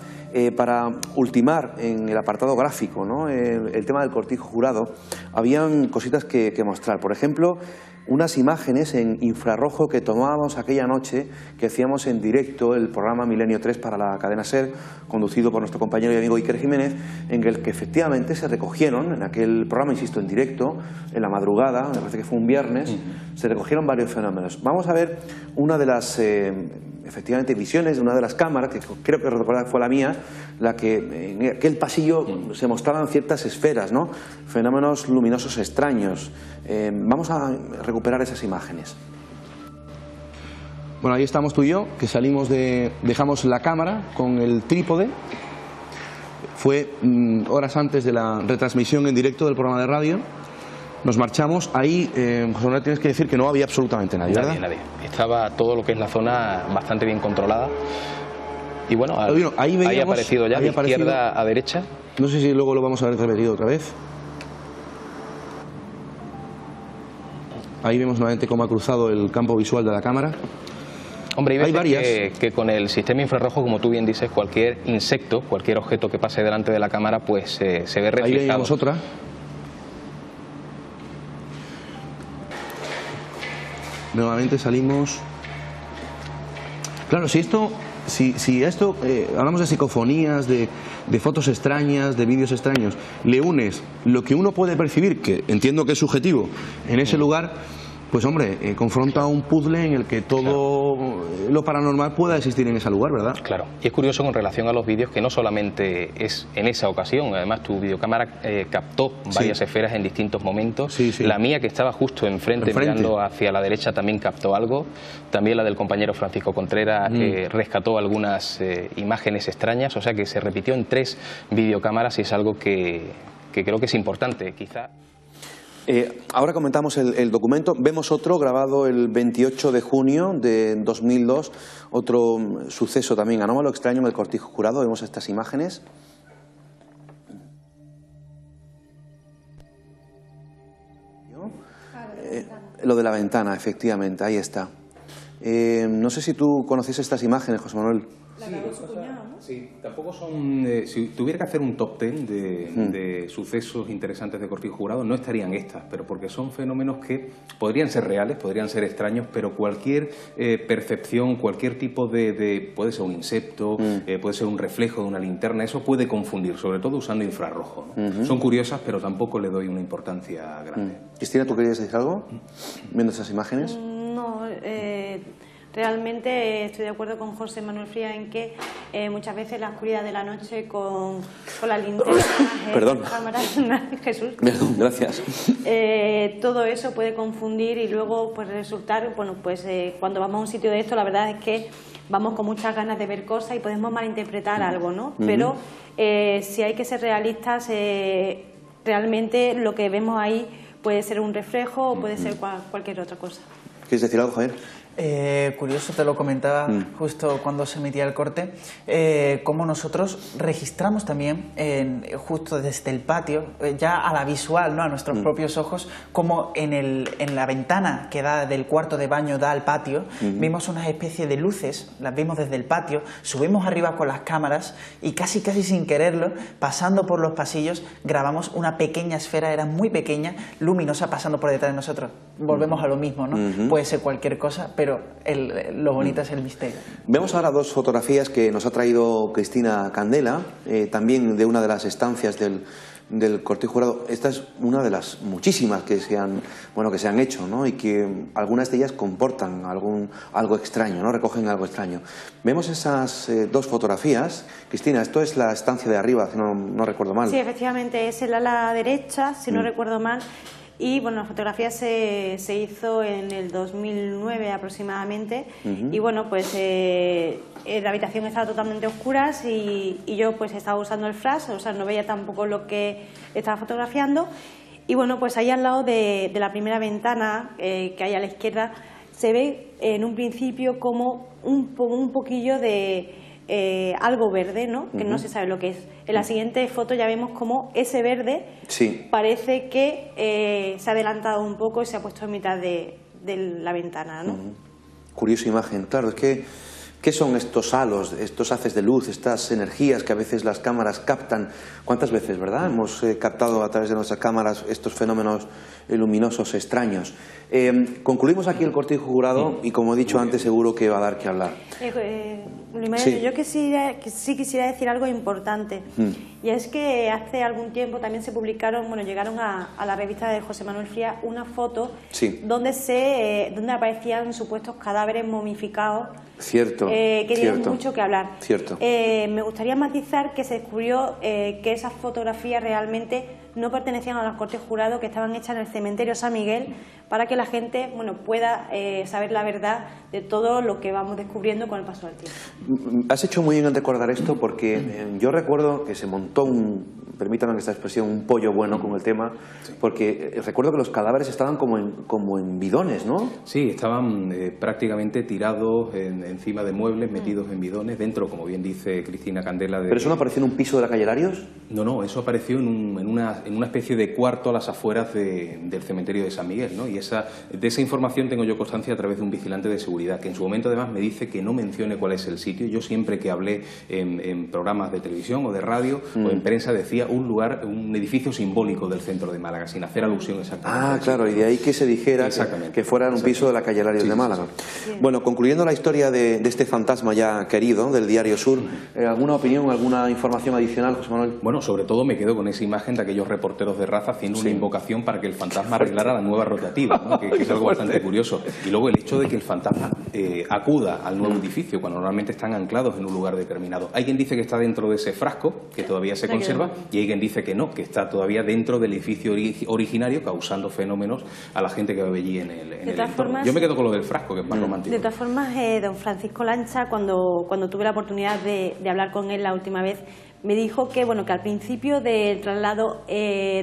para ultimar en el apartado gráfico, ¿no? El tema del cortijo jurado. Habían cositas que mostrar. Por ejemplo, unas imágenes en infrarrojo que tomábamos aquella noche que hacíamos en directo el programa Milenio 3 para la cadena SER, conducido por nuestro compañero y amigo Iker Jiménez, en el que efectivamente se recogieron, en aquel programa, insisto, en directo, en la madrugada, me parece que fue un viernes, se recogieron varios fenómenos. Vamos a ver una de las, efectivamente, visiones de una de las cámaras, que creo que recordar fue la mía, la que en aquel pasillo se mostraban ciertas esferas, ¿no? Fenómenos luminosos extraños. Vamos a recuperar esas imágenes. Bueno, ahí estamos tú y yo, que dejamos la cámara con el trípode. Fue horas antes de la retransmisión en directo del programa de radio. Nos marchamos. Ahí, José Manuel, tienes que decir que no había absolutamente nadie, ¿verdad? Nadie. Estaba todo lo que es la zona bastante bien controlada. Y bueno, ahí ha aparecido ya de izquierda a derecha. No sé si luego lo vamos a ver repetido otra vez. Ahí vemos nuevamente cómo ha cruzado el campo visual de la cámara. Hombre, hay veces que con el sistema infrarrojo, como tú bien dices, cualquier insecto, cualquier objeto que pase delante de la cámara, pues se ve reflejado. Ahí veíamos otra. Nuevamente salimos. Claro, si esto hablamos de psicofonías, de fotos extrañas, de vídeos extraños, le unes lo que uno puede percibir, que entiendo que es subjetivo, en ese lugar, pues hombre, confronta un puzzle en el que todo lo paranormal pueda existir en ese lugar, ¿verdad? Claro, y es curioso con relación a los vídeos que no solamente es en esa ocasión, además tu videocámara captó varias esferas en distintos momentos. La mía, que estaba justo enfrente, mirando hacia la derecha, también captó algo. También la del compañero Francisco Contreras rescató algunas imágenes extrañas, o sea que se repitió en 3 videocámaras y es algo que creo que es importante, quizá. Ahora comentamos el documento. Vemos otro grabado el 28 de junio de 2002, otro suceso también anómalo, extraño, en el Cortijo Jurado. Vemos estas imágenes. Lo de la ventana, efectivamente, ahí está. No sé si tú conoces estas imágenes, José Manuel. Sí, tampoco son... si tuviera que hacer un top 10 de sucesos interesantes de Cortijo Jurado, no estarían estas, pero porque son fenómenos que podrían ser reales, podrían ser extraños, pero cualquier percepción, cualquier tipo puede ser un insecto, puede ser un reflejo de una linterna, eso puede confundir, sobre todo usando infrarrojo, ¿no? Son curiosas, pero tampoco le doy una importancia grande. Cristina, ¿tú querías decir algo viendo esas imágenes? No, realmente estoy de acuerdo con José Manuel Frías en que muchas veces la oscuridad de la noche con la linterna, Perdón. cámaras, Jesús. Perdón, gracias. Todo eso puede confundir y luego pues resultar, bueno, pues cuando vamos a un sitio de esto, la verdad es que vamos con muchas ganas de ver cosas y podemos malinterpretar algo, ¿no? Pero si hay que ser realistas, realmente lo que vemos ahí puede ser un reflejo o puede ser cualquier otra cosa. ¿Quieres decir algo, Javier? Curioso, te lo comentaba justo cuando se emitía el corte, cómo nosotros registramos también justo desde el patio, ya a la visual, ¿no? A nuestros propios ojos, como en la ventana que da del cuarto de baño da al patio, vimos una especie de luces, las vimos desde el patio, subimos arriba con las cámaras y casi sin quererlo, pasando por los pasillos, grabamos una pequeña esfera, era muy pequeña, luminosa, pasando por detrás de nosotros. Volvemos a lo mismo, ¿no? Puede ser cualquier cosa, pero lo bonito es el misterio. Vemos ahora 2 fotografías que nos ha traído Cristina Candela, también de una de las estancias del Cortijo Jurado. Esta es una de las muchísimas que se han hecho, ¿no? Y que algunas de ellas comportan algo extraño, ¿no? Recogen algo extraño. Vemos esas 2 fotografías. Cristina, esto es la estancia de arriba, si no recuerdo mal. Sí, efectivamente, es el ala derecha, si no recuerdo mal. Y bueno, la fotografía se hizo en el 2009 aproximadamente y bueno, pues la habitación estaba totalmente oscura y yo pues estaba usando el flash, o sea, no veía tampoco lo que estaba fotografiando y bueno, pues ahí al lado de la primera ventana que hay a la izquierda se ve en un principio como un poquillo de algo verde, ¿no? Que no se sabe lo que es. En la siguiente foto ya vemos como ese verde parece que se ha adelantado un poco y se ha puesto en mitad de la ventana, ¿no? Curiosa imagen, claro, es que ¿qué son estos halos, estos haces de luz, estas energías que a veces las cámaras captan? ¿Cuántas veces, verdad? Hemos captado a través de nuestras cámaras estos fenómenos luminosos extraños. Concluimos aquí el Cortijo Jurado y, como he dicho antes, seguro que va a dar que hablar. Yo sí quisiera decir algo importante y es que hace algún tiempo también se publicaron, llegaron a la revista de José Manuel Frías una foto donde aparecían supuestos cadáveres momificados. Cierto. Que tienen mucho que hablar. Cierto. Me gustaría matizar que se descubrió que esas fotografías realmente no pertenecían a los cortes jurados, que estaban hechas en el cementerio San Miguel, para que la gente, bueno, pueda saber la verdad de todo lo que vamos descubriendo con el paso del tiempo. Has hecho muy bien en recordar esto, porque yo recuerdo que se montó permítame esta expresión, un pollo bueno con el tema, porque recuerdo que los cadáveres estaban como en bidones, ¿no? Sí, estaban prácticamente tirados encima de muebles, metidos en bidones, dentro, como bien dice Cristina Candela. ¿Pero eso no apareció en un piso de la calle Larios? No, eso apareció en una especie de cuarto a las afueras del cementerio de San Miguel, ¿no? Y de esa información tengo yo constancia a través de un vigilante de seguridad, que en su momento además me dice que no mencione cuál es el sitio. Yo siempre que hablé en programas de televisión o de radio o en prensa decía un edificio simbólico del centro de Málaga, sin hacer alusión exactamente. Ah, claro, y de ahí que se dijera que fuera en un piso de la calle Larios de Málaga. Sí. Bueno, concluyendo la historia de este fantasma ya querido del Diario Sur, ¿alguna opinión, alguna información adicional, José Manuel? Bueno, sobre todo me quedo con esa imagen de aquellos reporteros de raza haciendo una invocación para que el fantasma arreglara la nueva rotativa, ¿no? que es algo bastante curioso. Y luego el hecho de que el fantasma acuda al nuevo edificio cuando normalmente están anclados en un lugar determinado. Hay quien dice que está dentro de ese frasco, que todavía se conserva, y hay quien dice que no, que está todavía dentro del edificio originario, causando fenómenos a la gente que vive allí en el entorno. Yo me quedo con lo del frasco, que es más romántico. De todas formas, don Francisco Lancha, cuando tuve la oportunidad de hablar con él la última vez, me dijo que bueno, que al principio del traslado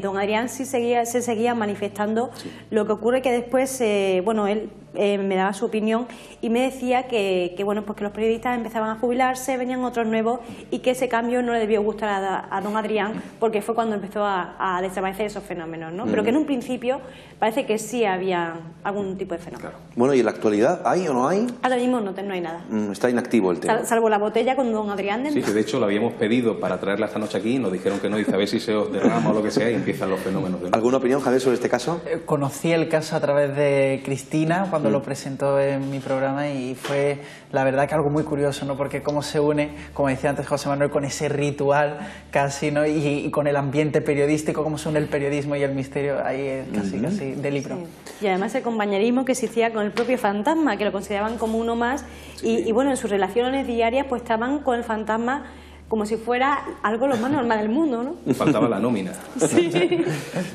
don Adrián se seguía manifestando. Lo que ocurre que después bueno, él me daba su opinión y me decía que bueno, pues que los periodistas empezaban a jubilarse, venían otros nuevos y que ese cambio no le debió gustar a don Adrián, porque fue cuando empezó a desaparecer esos fenómenos, ¿no? Pero que en un principio parece que sí había algún tipo de fenómeno. Bueno, ¿y en la actualidad hay o no hay? Ahora mismo no hay nada. Está inactivo el tema. Salvo la botella con don Adrián dentro. Sí, que de hecho lo habíamos pedido para traerla esta noche aquí y nos dijeron que no, dice a ver si se os derrama o lo que sea y empiezan los fenómenos. ¿Alguna opinión, Javier, sobre este caso? Conocí el caso a través de Cristina cuando lo presentó en mi programa y fue la verdad que algo muy curioso, ¿no? Porque cómo se une, como decía antes José Manuel, con ese ritual casi, ¿no? Y con el ambiente periodístico, cómo se une el periodismo y el misterio, ahí es casi de libro. Sí. Y además el compañerismo que existía con el propio fantasma, que lo consideraban como uno más, y bueno, en sus relaciones diarias pues estaban con el fantasma como si fuera algo lo más normal del mundo, ¿no? Faltaba la nómina. Sí.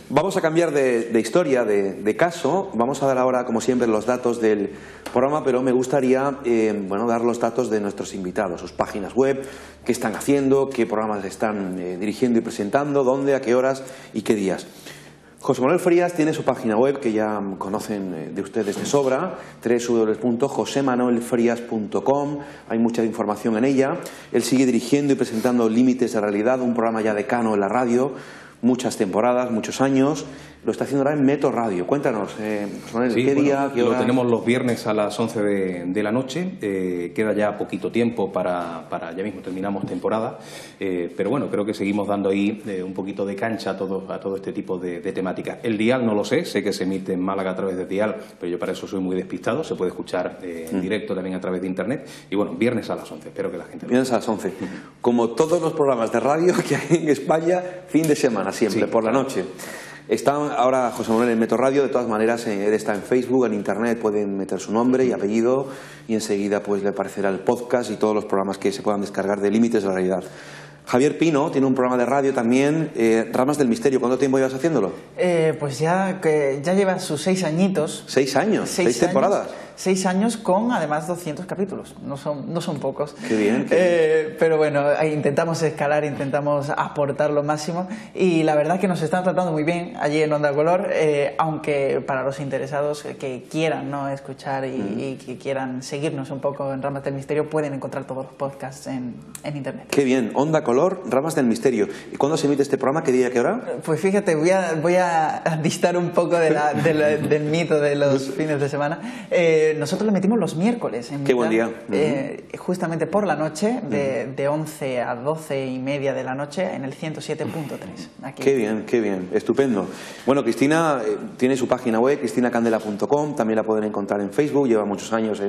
Vamos a cambiar de historia, de caso. Vamos a dar ahora, como siempre, los datos del programa, pero me gustaría bueno, dar los datos de nuestros invitados, sus páginas web, qué están haciendo, qué programas están dirigiendo y presentando, dónde, a qué horas y qué días. José Manuel Frías tiene su página web, que ya conocen de ustedes de sobra, www.josemanuelfrias.com. Hay mucha información en ella. Él sigue dirigiendo y presentando Límites de Realidad, un programa ya decano en la radio, muchas temporadas, muchos años. Lo está haciendo ahora en Metro Radio. Cuéntanos, José Manuel, ¿qué día, qué hora? Lo tenemos los viernes a las 11 de la noche. Queda ya poquito tiempo para ya mismo terminamos temporada. Pero bueno, creo que seguimos dando ahí un poquito de cancha a todo este tipo de temáticas. El dial no lo sé que se emite en Málaga a través del dial, pero yo para eso soy muy despistado. Se puede escuchar en directo también a través de internet. Y bueno, viernes a las 11. Espero que la gente Viernes a las 11. Como todos los programas de radio que hay en España, fin de semana siempre, por la noche. Está ahora José Manuel en Metro Radio. De todas maneras, él está en Facebook, en internet, pueden meter su nombre y apellido y enseguida pues le aparecerá el podcast y todos los programas que se puedan descargar de Límites de la Realidad. Javier Pino tiene un programa de radio también, Ramas del Misterio. ¿Cuánto tiempo llevas haciéndolo? Pues ya lleva sus 6 añitos. 6 años, 6 temporadas. 6 años con además 200 capítulos, no son pocos. Qué bien. Pero bueno, intentamos escalar, intentamos aportar lo máximo y la verdad que nos están tratando muy bien allí en Onda Color, aunque para los interesados que quieran, ¿no?, escuchar y que quieran seguirnos un poco en Ramas del Misterio, pueden encontrar todos los podcasts en internet. Qué bien, Onda Color, Ramas del Misterio. ¿Y cuándo se emite este programa? ¿Qué día, qué hora? Pues fíjate, voy a distar un poco del mito de los fines de semana. Nosotros le metimos los miércoles. Qué buen día. Justamente por la noche, de 11 a 12 y media de la noche, en el 107.3. Qué bien, estupendo. Bueno, Cristina tiene su página web, cristinacandela.com, también la pueden encontrar en Facebook, lleva muchos años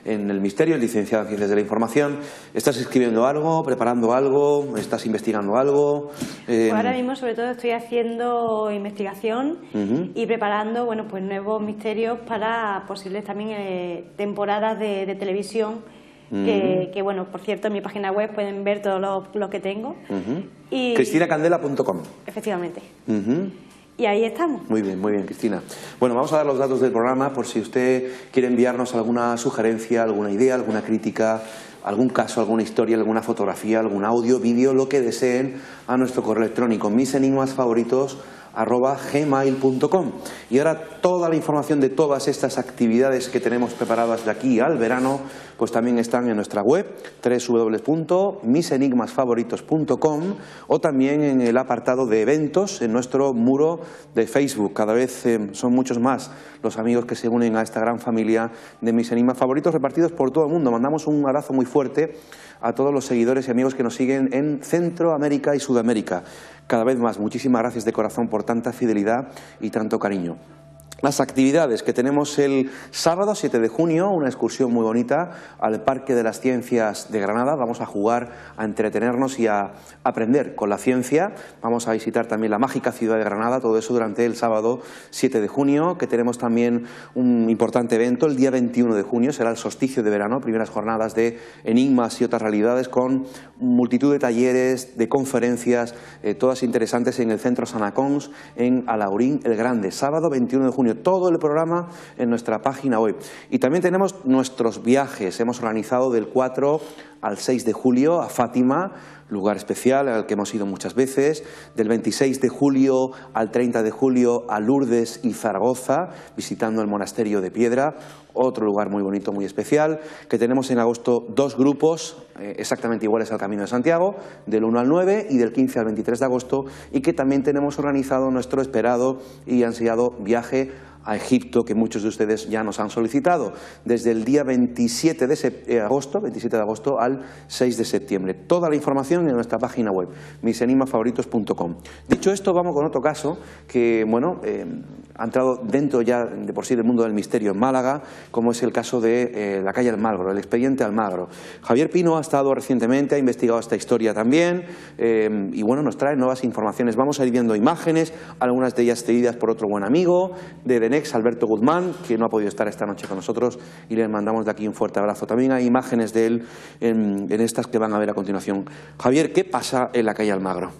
en el misterio, es licenciada en Ciencias de la Información. ¿Estás escribiendo algo, preparando algo, estás investigando algo? Pues ahora mismo sobre todo estoy haciendo investigación y preparando, bueno, pues nuevos misterios para posibles también temporadas de televisión que bueno, por cierto, en mi página web pueden ver todo lo que tengo. Y CristinaCandela.com. Efectivamente. Y ahí estamos. Muy bien, Cristina. Bueno, vamos a dar los datos del programa por si usted quiere enviarnos alguna sugerencia, alguna idea, alguna crítica, algún caso, alguna historia, alguna fotografía, algún audio, vídeo, lo que deseen, a nuestro correo electrónico misenigmasfavoritos@gmail.com. Y ahora toda la información de todas estas actividades que tenemos preparadas de aquí al verano, pues también están en nuestra web www.misenigmasfavoritos.com, o también en el apartado de eventos en nuestro muro de Facebook. Cada vez son muchos más los amigos que se unen a esta gran familia de Mis Enigmas Favoritos, repartidos por todo el mundo. Mandamos un abrazo muy fuerte a todos los seguidores y amigos que nos siguen en Centroamérica y Sudamérica. Cada vez más, muchísimas gracias de corazón por tanta fidelidad y tanto cariño. Las actividades que tenemos el sábado 7 de junio, una excursión muy bonita al Parque de las Ciencias de Granada. Vamos a jugar, a entretenernos y a aprender con la ciencia. Vamos a visitar también la mágica ciudad de Granada, todo eso durante el sábado 7 de junio, que tenemos también un importante evento. El día 21 de junio será el solsticio de verano, primeras jornadas de enigmas y otras realidades, con multitud de talleres, de conferencias, todas interesantes en el Centro Sanacons, en Alhaurín el Grande, sábado 21 de junio. Todo el programa en nuestra página web. Y también tenemos nuestros viajes. Hemos organizado del 4 al 6 de julio a Fátima, lugar especial al que hemos ido muchas veces. Del 26 de julio al 30 de julio a Lourdes y Zaragoza, visitando el Monasterio de Piedra, otro lugar muy bonito, muy especial. Que tenemos en agosto 2 grupos exactamente iguales al Camino de Santiago, del 1 al 9 y del 15 al 23 de agosto, y que también tenemos organizado nuestro esperado y ansiado viaje a Egipto, que muchos de ustedes ya nos han solicitado, desde el día 27 de agosto al 6 de septiembre. Toda la información en nuestra página web, misenigmasfavoritos.com. Dicho esto, vamos con otro caso que, bueno, ha entrado dentro ya de por sí del mundo del misterio en Málaga, como es el caso de la calle Almagro, el expediente Almagro. Javier Pino ha estado recientemente, ha investigado esta historia también, y bueno, nos trae nuevas informaciones. Vamos a ir viendo imágenes, algunas de ellas cedidas por otro buen amigo de Denex, Alberto Guzmán, que no ha podido estar esta noche con nosotros, y le mandamos de aquí un fuerte abrazo. También hay imágenes de él en estas que van a ver a continuación. Javier, ¿qué pasa en la calle Almagro?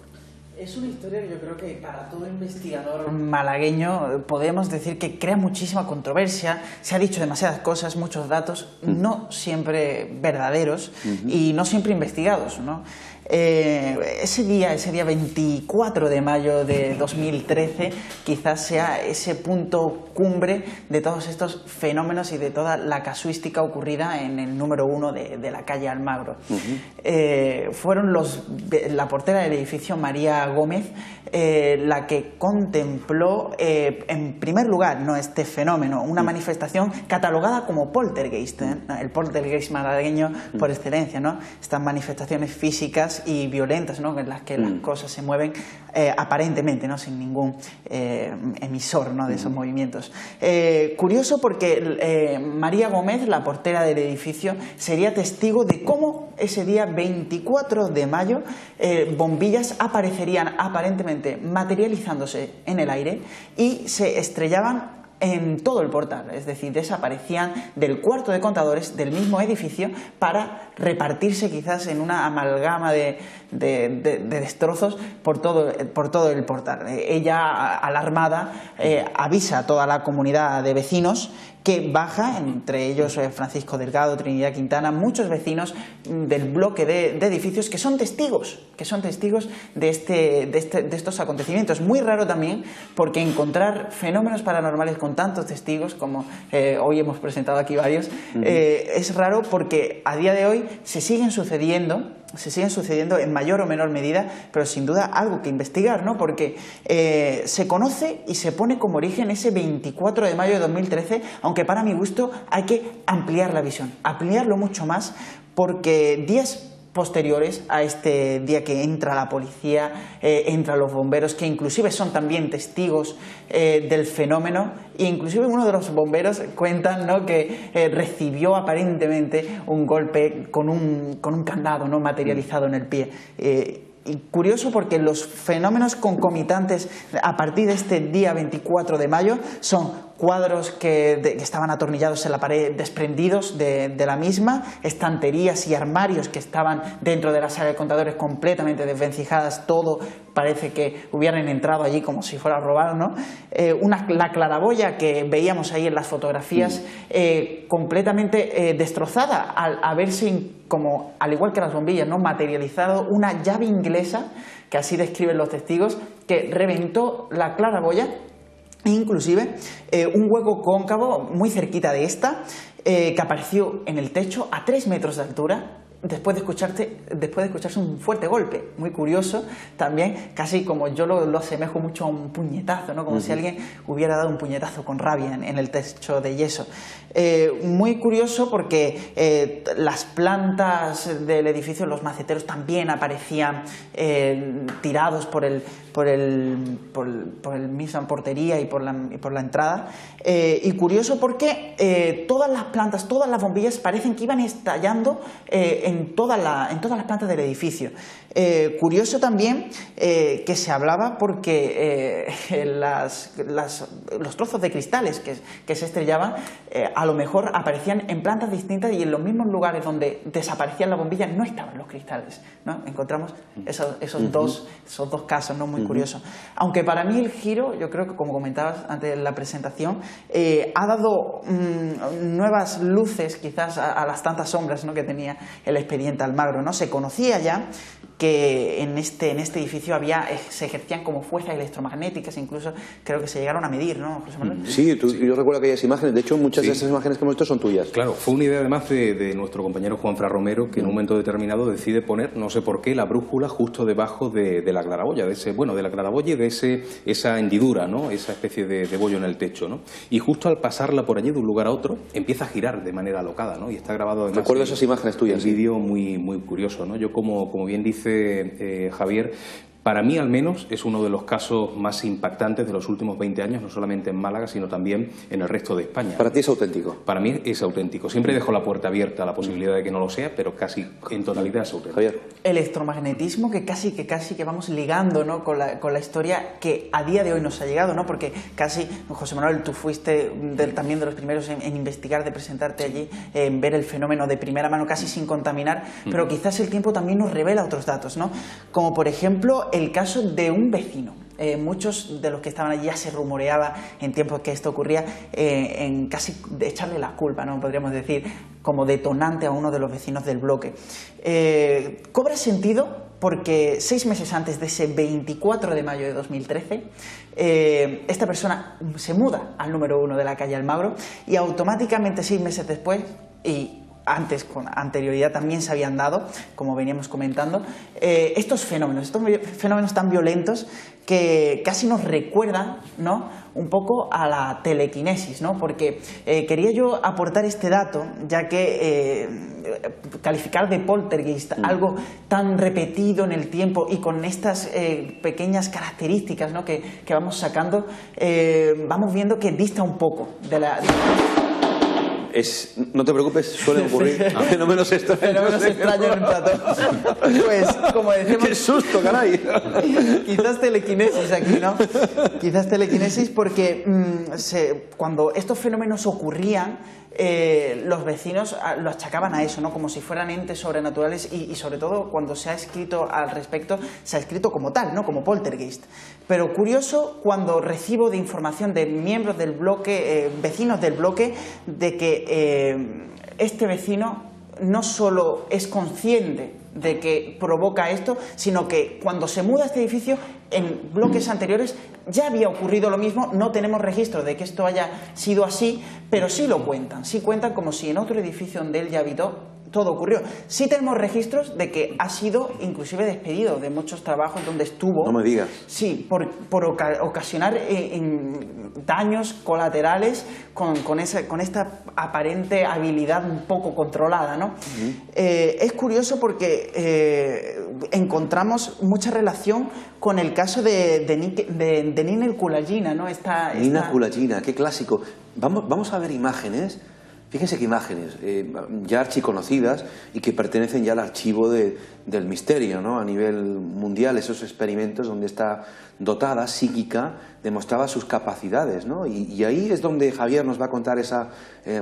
Es una historia que yo creo que para todo investigador malagueño podemos decir que crea muchísima controversia. Se ha dicho demasiadas cosas, muchos datos, no siempre verdaderos y no siempre investigados, ¿no? Ese día 24 de mayo de 2013 quizás sea ese punto cumbre de todos estos fenómenos y de toda la casuística ocurrida en el número 1 de la calle Almagro. Fueron la portera del edificio, María Gómez, la que contempló en primer lugar, no este fenómeno, una manifestación catalogada como poltergeist, el poltergeist malagueño por excelencia, ¿no? Estas manifestaciones físicas y violentas, ¿no? En las que las cosas se mueven aparentemente, ¿no? Sin ningún emisor, ¿no? De esos movimientos. Curioso porque María Gómez, la portera del edificio, sería testigo de cómo ese día 24 de mayo bombillas aparecerían aparentemente materializándose en el aire y se estrellaban en todo el portal, es decir, desaparecían del cuarto de contadores del mismo edificio para repartirse quizás en una amalgama de destrozos por todo el portal. Ella, alarmada, avisa a toda la comunidad de vecinos, que baja, entre ellos Francisco Delgado, Trinidad Quintana, muchos vecinos del bloque de edificios que son testigos de estos acontecimientos. Muy raro también, porque encontrar fenómenos paranormales con tantos testigos, como hoy hemos presentado aquí varios, es raro porque a día de hoy se siguen sucediendo en mayor o menor medida, pero sin duda algo que investigar, ¿no? Porque se conoce y se pone como origen ese 24 de mayo de 2013, aunque para mi gusto hay que ampliar la visión, ampliarlo mucho más, porque días posteriores a este día que entra la policía, entran los bomberos, que inclusive son también testigos del fenómeno, e inclusive uno de los bomberos cuentan, ¿no? Que recibió aparentemente un golpe con un candado, ¿no? Materializado en el pie. Y curioso porque los fenómenos concomitantes a partir de este día 24 de mayo son cuadros que estaban atornillados en la pared desprendidos de la misma, estanterías y armarios que estaban dentro de la sala de contadores completamente desvencijadas, todo parece que hubieran entrado allí como si fuera a robar, ¿no? La claraboya que veíamos ahí en las fotografías completamente destrozada al haberse, como, al igual que las bombillas, ¿no?, materializado una llave inglesa, que así describen los testigos, que reventó la claraboya. Inclusive un hueco cóncavo muy cerquita de esta que apareció en el techo a 3 metros de altura después de escucharse un fuerte golpe. Muy curioso también, casi como yo lo asemejo mucho a un puñetazo, ¿no? Como si alguien hubiera dado un puñetazo con rabia en el techo de yeso. Muy curioso porque las plantas del edificio, los maceteros, también aparecían tirados por el misma portería y por la entrada. Y curioso porque todas las plantas, todas las bombillas parecen que iban estallando en todas las plantas del edificio. Curioso también que se hablaba porque los trozos de cristales que se estrellaban a lo mejor aparecían en plantas distintas y en los mismos lugares donde desaparecían las bombillas no estaban los cristales, ¿no? Encontramos esos dos casos, ¿no? Muy curiosos. Aunque para mí el giro, yo creo que, como comentabas antes de la presentación, ha dado nuevas luces quizás a las tantas sombras, ¿no?, que tenía el expediente Almagro, ¿no? Se conocía ya que en este edificio se ejercían como fuerzas electromagnéticas, incluso creo que se llegaron a medir, ¿no, José Manuel? Sí, yo recuerdo aquellas imágenes, de hecho muchas de esas imágenes que hemos visto son tuyas. Claro, fue una idea además de nuestro compañero Juanfran Romero, que en un momento determinado decide poner, no sé por qué, la brújula justo debajo de la claraboya, de la claraboya y de esa hendidura, ¿no?, esa especie de bollo en el techo, ¿no? Y justo al pasarla por allí de un lugar a otro, empieza a girar de manera alocada, ¿no? Y está grabado además. Recuerdo esas imágenes tuyas. Un vídeo muy, muy curioso, ¿no? Yo, como bien dice Javier, para mí al menos es uno de los casos más impactantes de los últimos 20 años, no solamente en Málaga, sino también en el resto de España. ¿Para ti es auténtico? Para mí es auténtico. Siempre dejo la puerta abierta a la posibilidad de que no lo sea, pero casi en totalidad es auténtico. Javier. Electromagnetismo que casi que vamos ligando, ¿no?, con la historia que a día de hoy nos ha llegado, ¿no? Porque casi, José Manuel, tú fuiste también de los primeros en investigar, de presentarte allí, en ver el fenómeno de primera mano, casi sin contaminar, pero quizás el tiempo también nos revela otros datos, ¿no? Como por ejemplo el caso de un vecino. Muchos de los que estaban allí ya se rumoreaba en tiempos que esto ocurría en casi de echarle la culpa, ¿no?, podríamos decir, como detonante a uno de los vecinos del bloque. Cobra sentido porque 6 meses antes de ese 24 de mayo de 2013, esta persona se muda al número 1 de la calle Almagro y automáticamente 6 meses después, y antes, con anterioridad, también se habían dado, como veníamos comentando, estos fenómenos tan violentos que casi nos recuerdan, ¿no?, un poco a la telequinesis, ¿no? Porque quería yo aportar este dato, ya que calificar de poltergeist algo tan repetido en el tiempo y con estas pequeñas características, ¿no?, que vamos sacando, vamos viendo que dista un poco de la... No te preocupes, suele ocurrir fenómenos extraños en el plató. Pues, como decimos... ¡Qué susto, caray! Quizás telequinesis aquí, ¿no? Quizás telequinesis porque cuando estos fenómenos ocurrían, los vecinos lo achacaban a eso, ¿no?, como si fueran entes sobrenaturales y sobre todo cuando se ha escrito al respecto, se ha escrito como tal, ¿no?, como poltergeist. Pero curioso cuando recibo de información de miembros del bloque, vecinos del bloque, de que este vecino no solo es consciente de que provoca esto, sino que cuando se muda a este edificio, en bloques anteriores ya había ocurrido lo mismo. No tenemos registro de que esto haya sido así, pero sí lo cuentan, sí cuentan como si en otro edificio donde él ya habitó todo ocurrió. Sí tenemos registros de que ha sido inclusive despedido de muchos trabajos donde estuvo. No me digas. Sí, por ocasionar daños colaterales con esta aparente habilidad un poco controlada, ¿no? Es curioso porque encontramos mucha relación con el caso de Nina Kulagina, ¿no? Nina Kulagina, qué clásico. Vamos a ver imágenes. Fíjense qué imágenes, ya archiconocidas y que pertenecen ya al archivo del misterio, ¿no? A nivel mundial, esos experimentos donde esta dotada psíquica demostraba sus capacidades, ¿no? Y ahí es donde Javier nos va a contar esa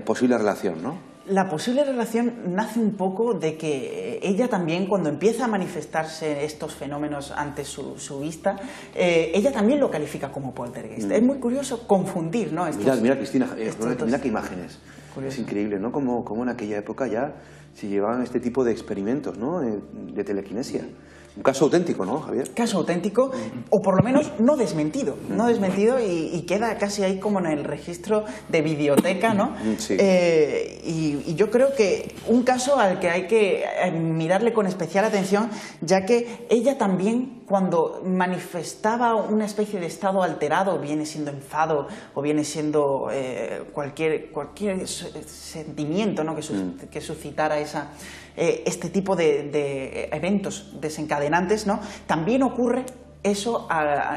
posible relación, ¿no? La posible relación nace un poco de que ella también, cuando empieza a manifestarse estos fenómenos ante su vista, ella también lo califica como poltergeist. Es muy curioso confundir, ¿no? Mira, Cristina, mira qué imágenes. Curioso. Es increíble, ¿no? Como en aquella época ya se llevaban este tipo de experimentos, ¿no? De telequinesia. Un caso auténtico, ¿no, Javier? Caso auténtico, o por lo menos no desmentido y queda casi ahí como en el registro de videoteca, ¿no? Sí. Y yo creo que un caso al que hay que mirarle con especial atención, ya que ella también, cuando manifestaba una especie de estado alterado, viene siendo enfado o viene siendo cualquier sentimiento, ¿no? que suscitara este tipo de eventos desencadenantes, ¿no? También ocurre eso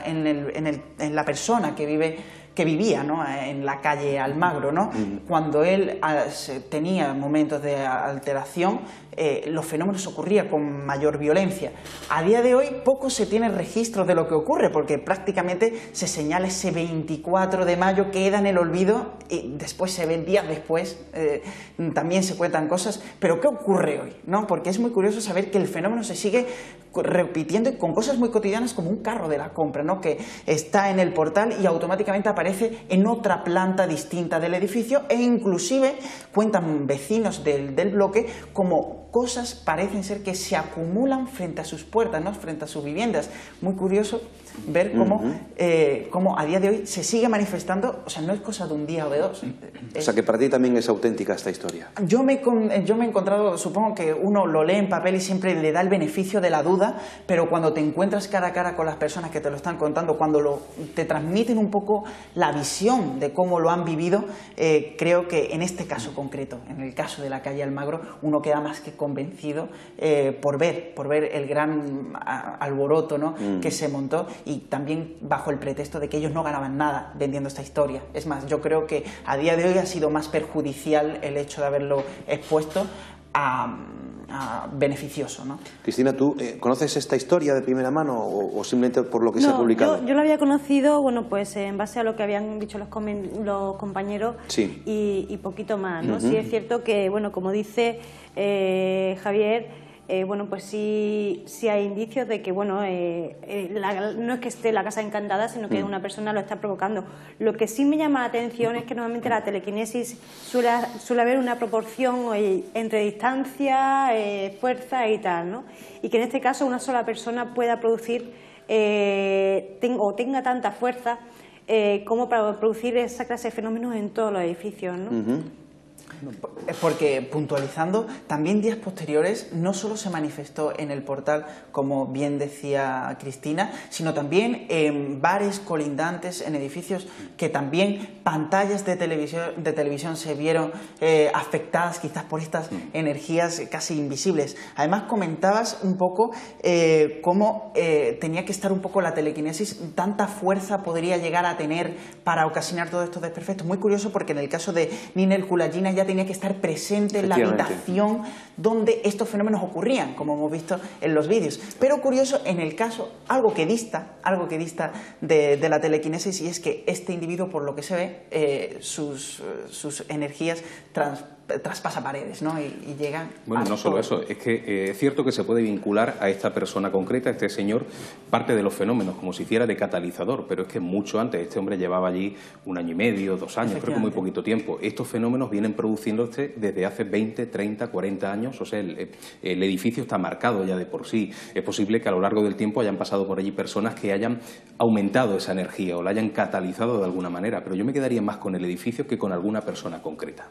en la persona que vivía, ¿no? En la calle Almagro, ¿no? Cuando él tenía momentos de alteración, los fenómenos ocurrían con mayor violencia. A día de hoy poco se tiene registro de lo que ocurre, porque prácticamente se señala ese 24 de mayo, queda en el olvido, y después se ven días después, también se cuentan cosas, pero ¿qué ocurre hoy? ¿No? Porque es muy curioso saber que el fenómeno se sigue repitiendo y con cosas muy cotidianas, como un carro de la compra, ¿no? Que está en el portal y automáticamente aparece en otra planta distinta del edificio, e inclusive cuentan vecinos del bloque como cosas parecen ser que se acumulan frente a sus puertas, ¿no? Frente a sus viviendas. Muy curioso ver cómo a día de hoy se sigue manifestando, o sea, no es cosa de un día o de dos. O sea, que para ti también es auténtica esta historia. Yo me he encontrado, supongo que uno lo lee en papel y siempre le da el beneficio de la duda, pero cuando te encuentras cara a cara con las personas que te lo están contando, cuando te transmiten un poco la visión de cómo lo han vivido, creo que en este caso concreto, en el caso de la calle Almagro, uno queda más que convencido por ver el gran alboroto, ¿no? Que se montó, y también bajo el pretexto de que ellos no ganaban nada vendiendo esta historia. Es más, yo creo que a día de hoy ha sido más perjudicial el hecho de haberlo expuesto a beneficioso, ¿no? Cristina, ¿tú conoces esta historia de primera mano o simplemente por lo que se ha publicado? Yo lo había conocido, bueno, pues en base a lo que habían dicho los compañeros, sí, y poquito más, ¿no? Sí es cierto que, bueno, como dice Javier, bueno, pues sí hay indicios de que, bueno, no es que esté la casa encantada, sino que una persona lo está provocando. Lo que sí me llama la atención es que normalmente la telequinesis suele haber una proporción entre distancia, fuerza y tal, ¿no? Y que en este caso una sola persona pueda producir o tenga tanta fuerza como para producir esa clase de fenómenos en todos los edificios, ¿no? Porque, puntualizando, también días posteriores no solo se manifestó en el portal, como bien decía Cristina, sino también en bares colindantes, en edificios que también pantallas de televisión se vieron afectadas quizás por estas energías casi invisibles. Además, comentabas un poco cómo tenía que estar un poco la telequinesis, tanta fuerza podría llegar a tener para ocasionar todos estos desperfectos. Muy curioso, porque en el caso de Ninel Kulagina ya tenía que estar presente en la habitación donde estos fenómenos ocurrían, como hemos visto en los vídeos. Pero curioso, en el caso, algo que dista de la telequinesis, y es que este individuo, por lo que se ve, sus energías traspasa paredes, ¿no? Y llegan. Bueno, no solo eso, es que es cierto que se puede vincular a esta persona concreta, a este señor, parte de los fenómenos, como si hiciera de catalizador, pero es que mucho antes, este hombre llevaba allí 1 año y medio, 2 años, creo que muy poquito tiempo. Estos fenómenos vienen produciéndose desde hace 20, 30, 40 años, o sea, el edificio está marcado ya de por sí. Es posible que a lo largo del tiempo hayan pasado por allí personas que hayan aumentado esa energía o la hayan catalizado de alguna manera, pero yo me quedaría más con el edificio que con alguna persona concreta.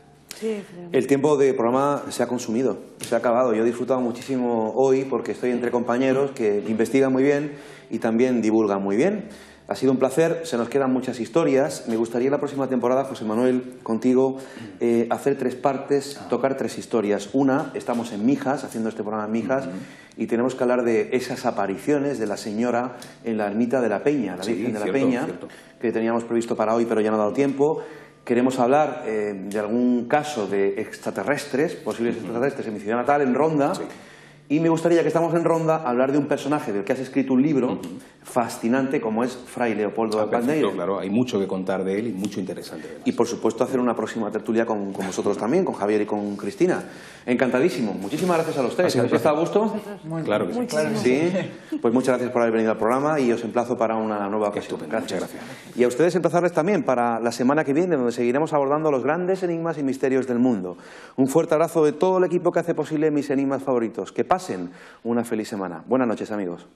El tiempo de programa se ha consumido, se ha acabado. Yo he disfrutado muchísimo hoy porque estoy entre compañeros que investigan muy bien y también divulgan muy bien. Ha sido un placer, se nos quedan muchas historias. Me gustaría la próxima temporada, José Manuel, contigo, hacer 3 partes, tocar 3 historias. Una, estamos en Mijas, haciendo este programa en Mijas, y tenemos que hablar de esas apariciones de la señora en la ermita de la Peña, la Virgen de la Peña, que teníamos previsto para hoy, pero ya no ha dado tiempo. Queremos hablar de algún caso de extraterrestres, posibles extraterrestres en mi ciudad natal, en Ronda. Sí. Y me gustaría, que estamos en Ronda, hablar de un personaje del que has escrito un libro fascinante como es Fray Leopoldo de Valdeire. Claro, hay mucho que contar de él y mucho interesante. Además. Y por supuesto hacer una próxima tertulia con vosotros también, con Javier y con Cristina. Encantadísimo. Muchísimas gracias a los tres. ¿Habéis estado a gusto? Claro que sí. Sí. Pues muchas gracias por haber venido al programa y os emplazo para una nueva ocasión. Muchas gracias. Y a ustedes emplazarles también para la semana que viene, donde seguiremos abordando los grandes enigmas y misterios del mundo. Un fuerte abrazo de todo el equipo que hace posible mis enigmas favoritos. Que pasen una feliz semana. Buenas noches, amigos.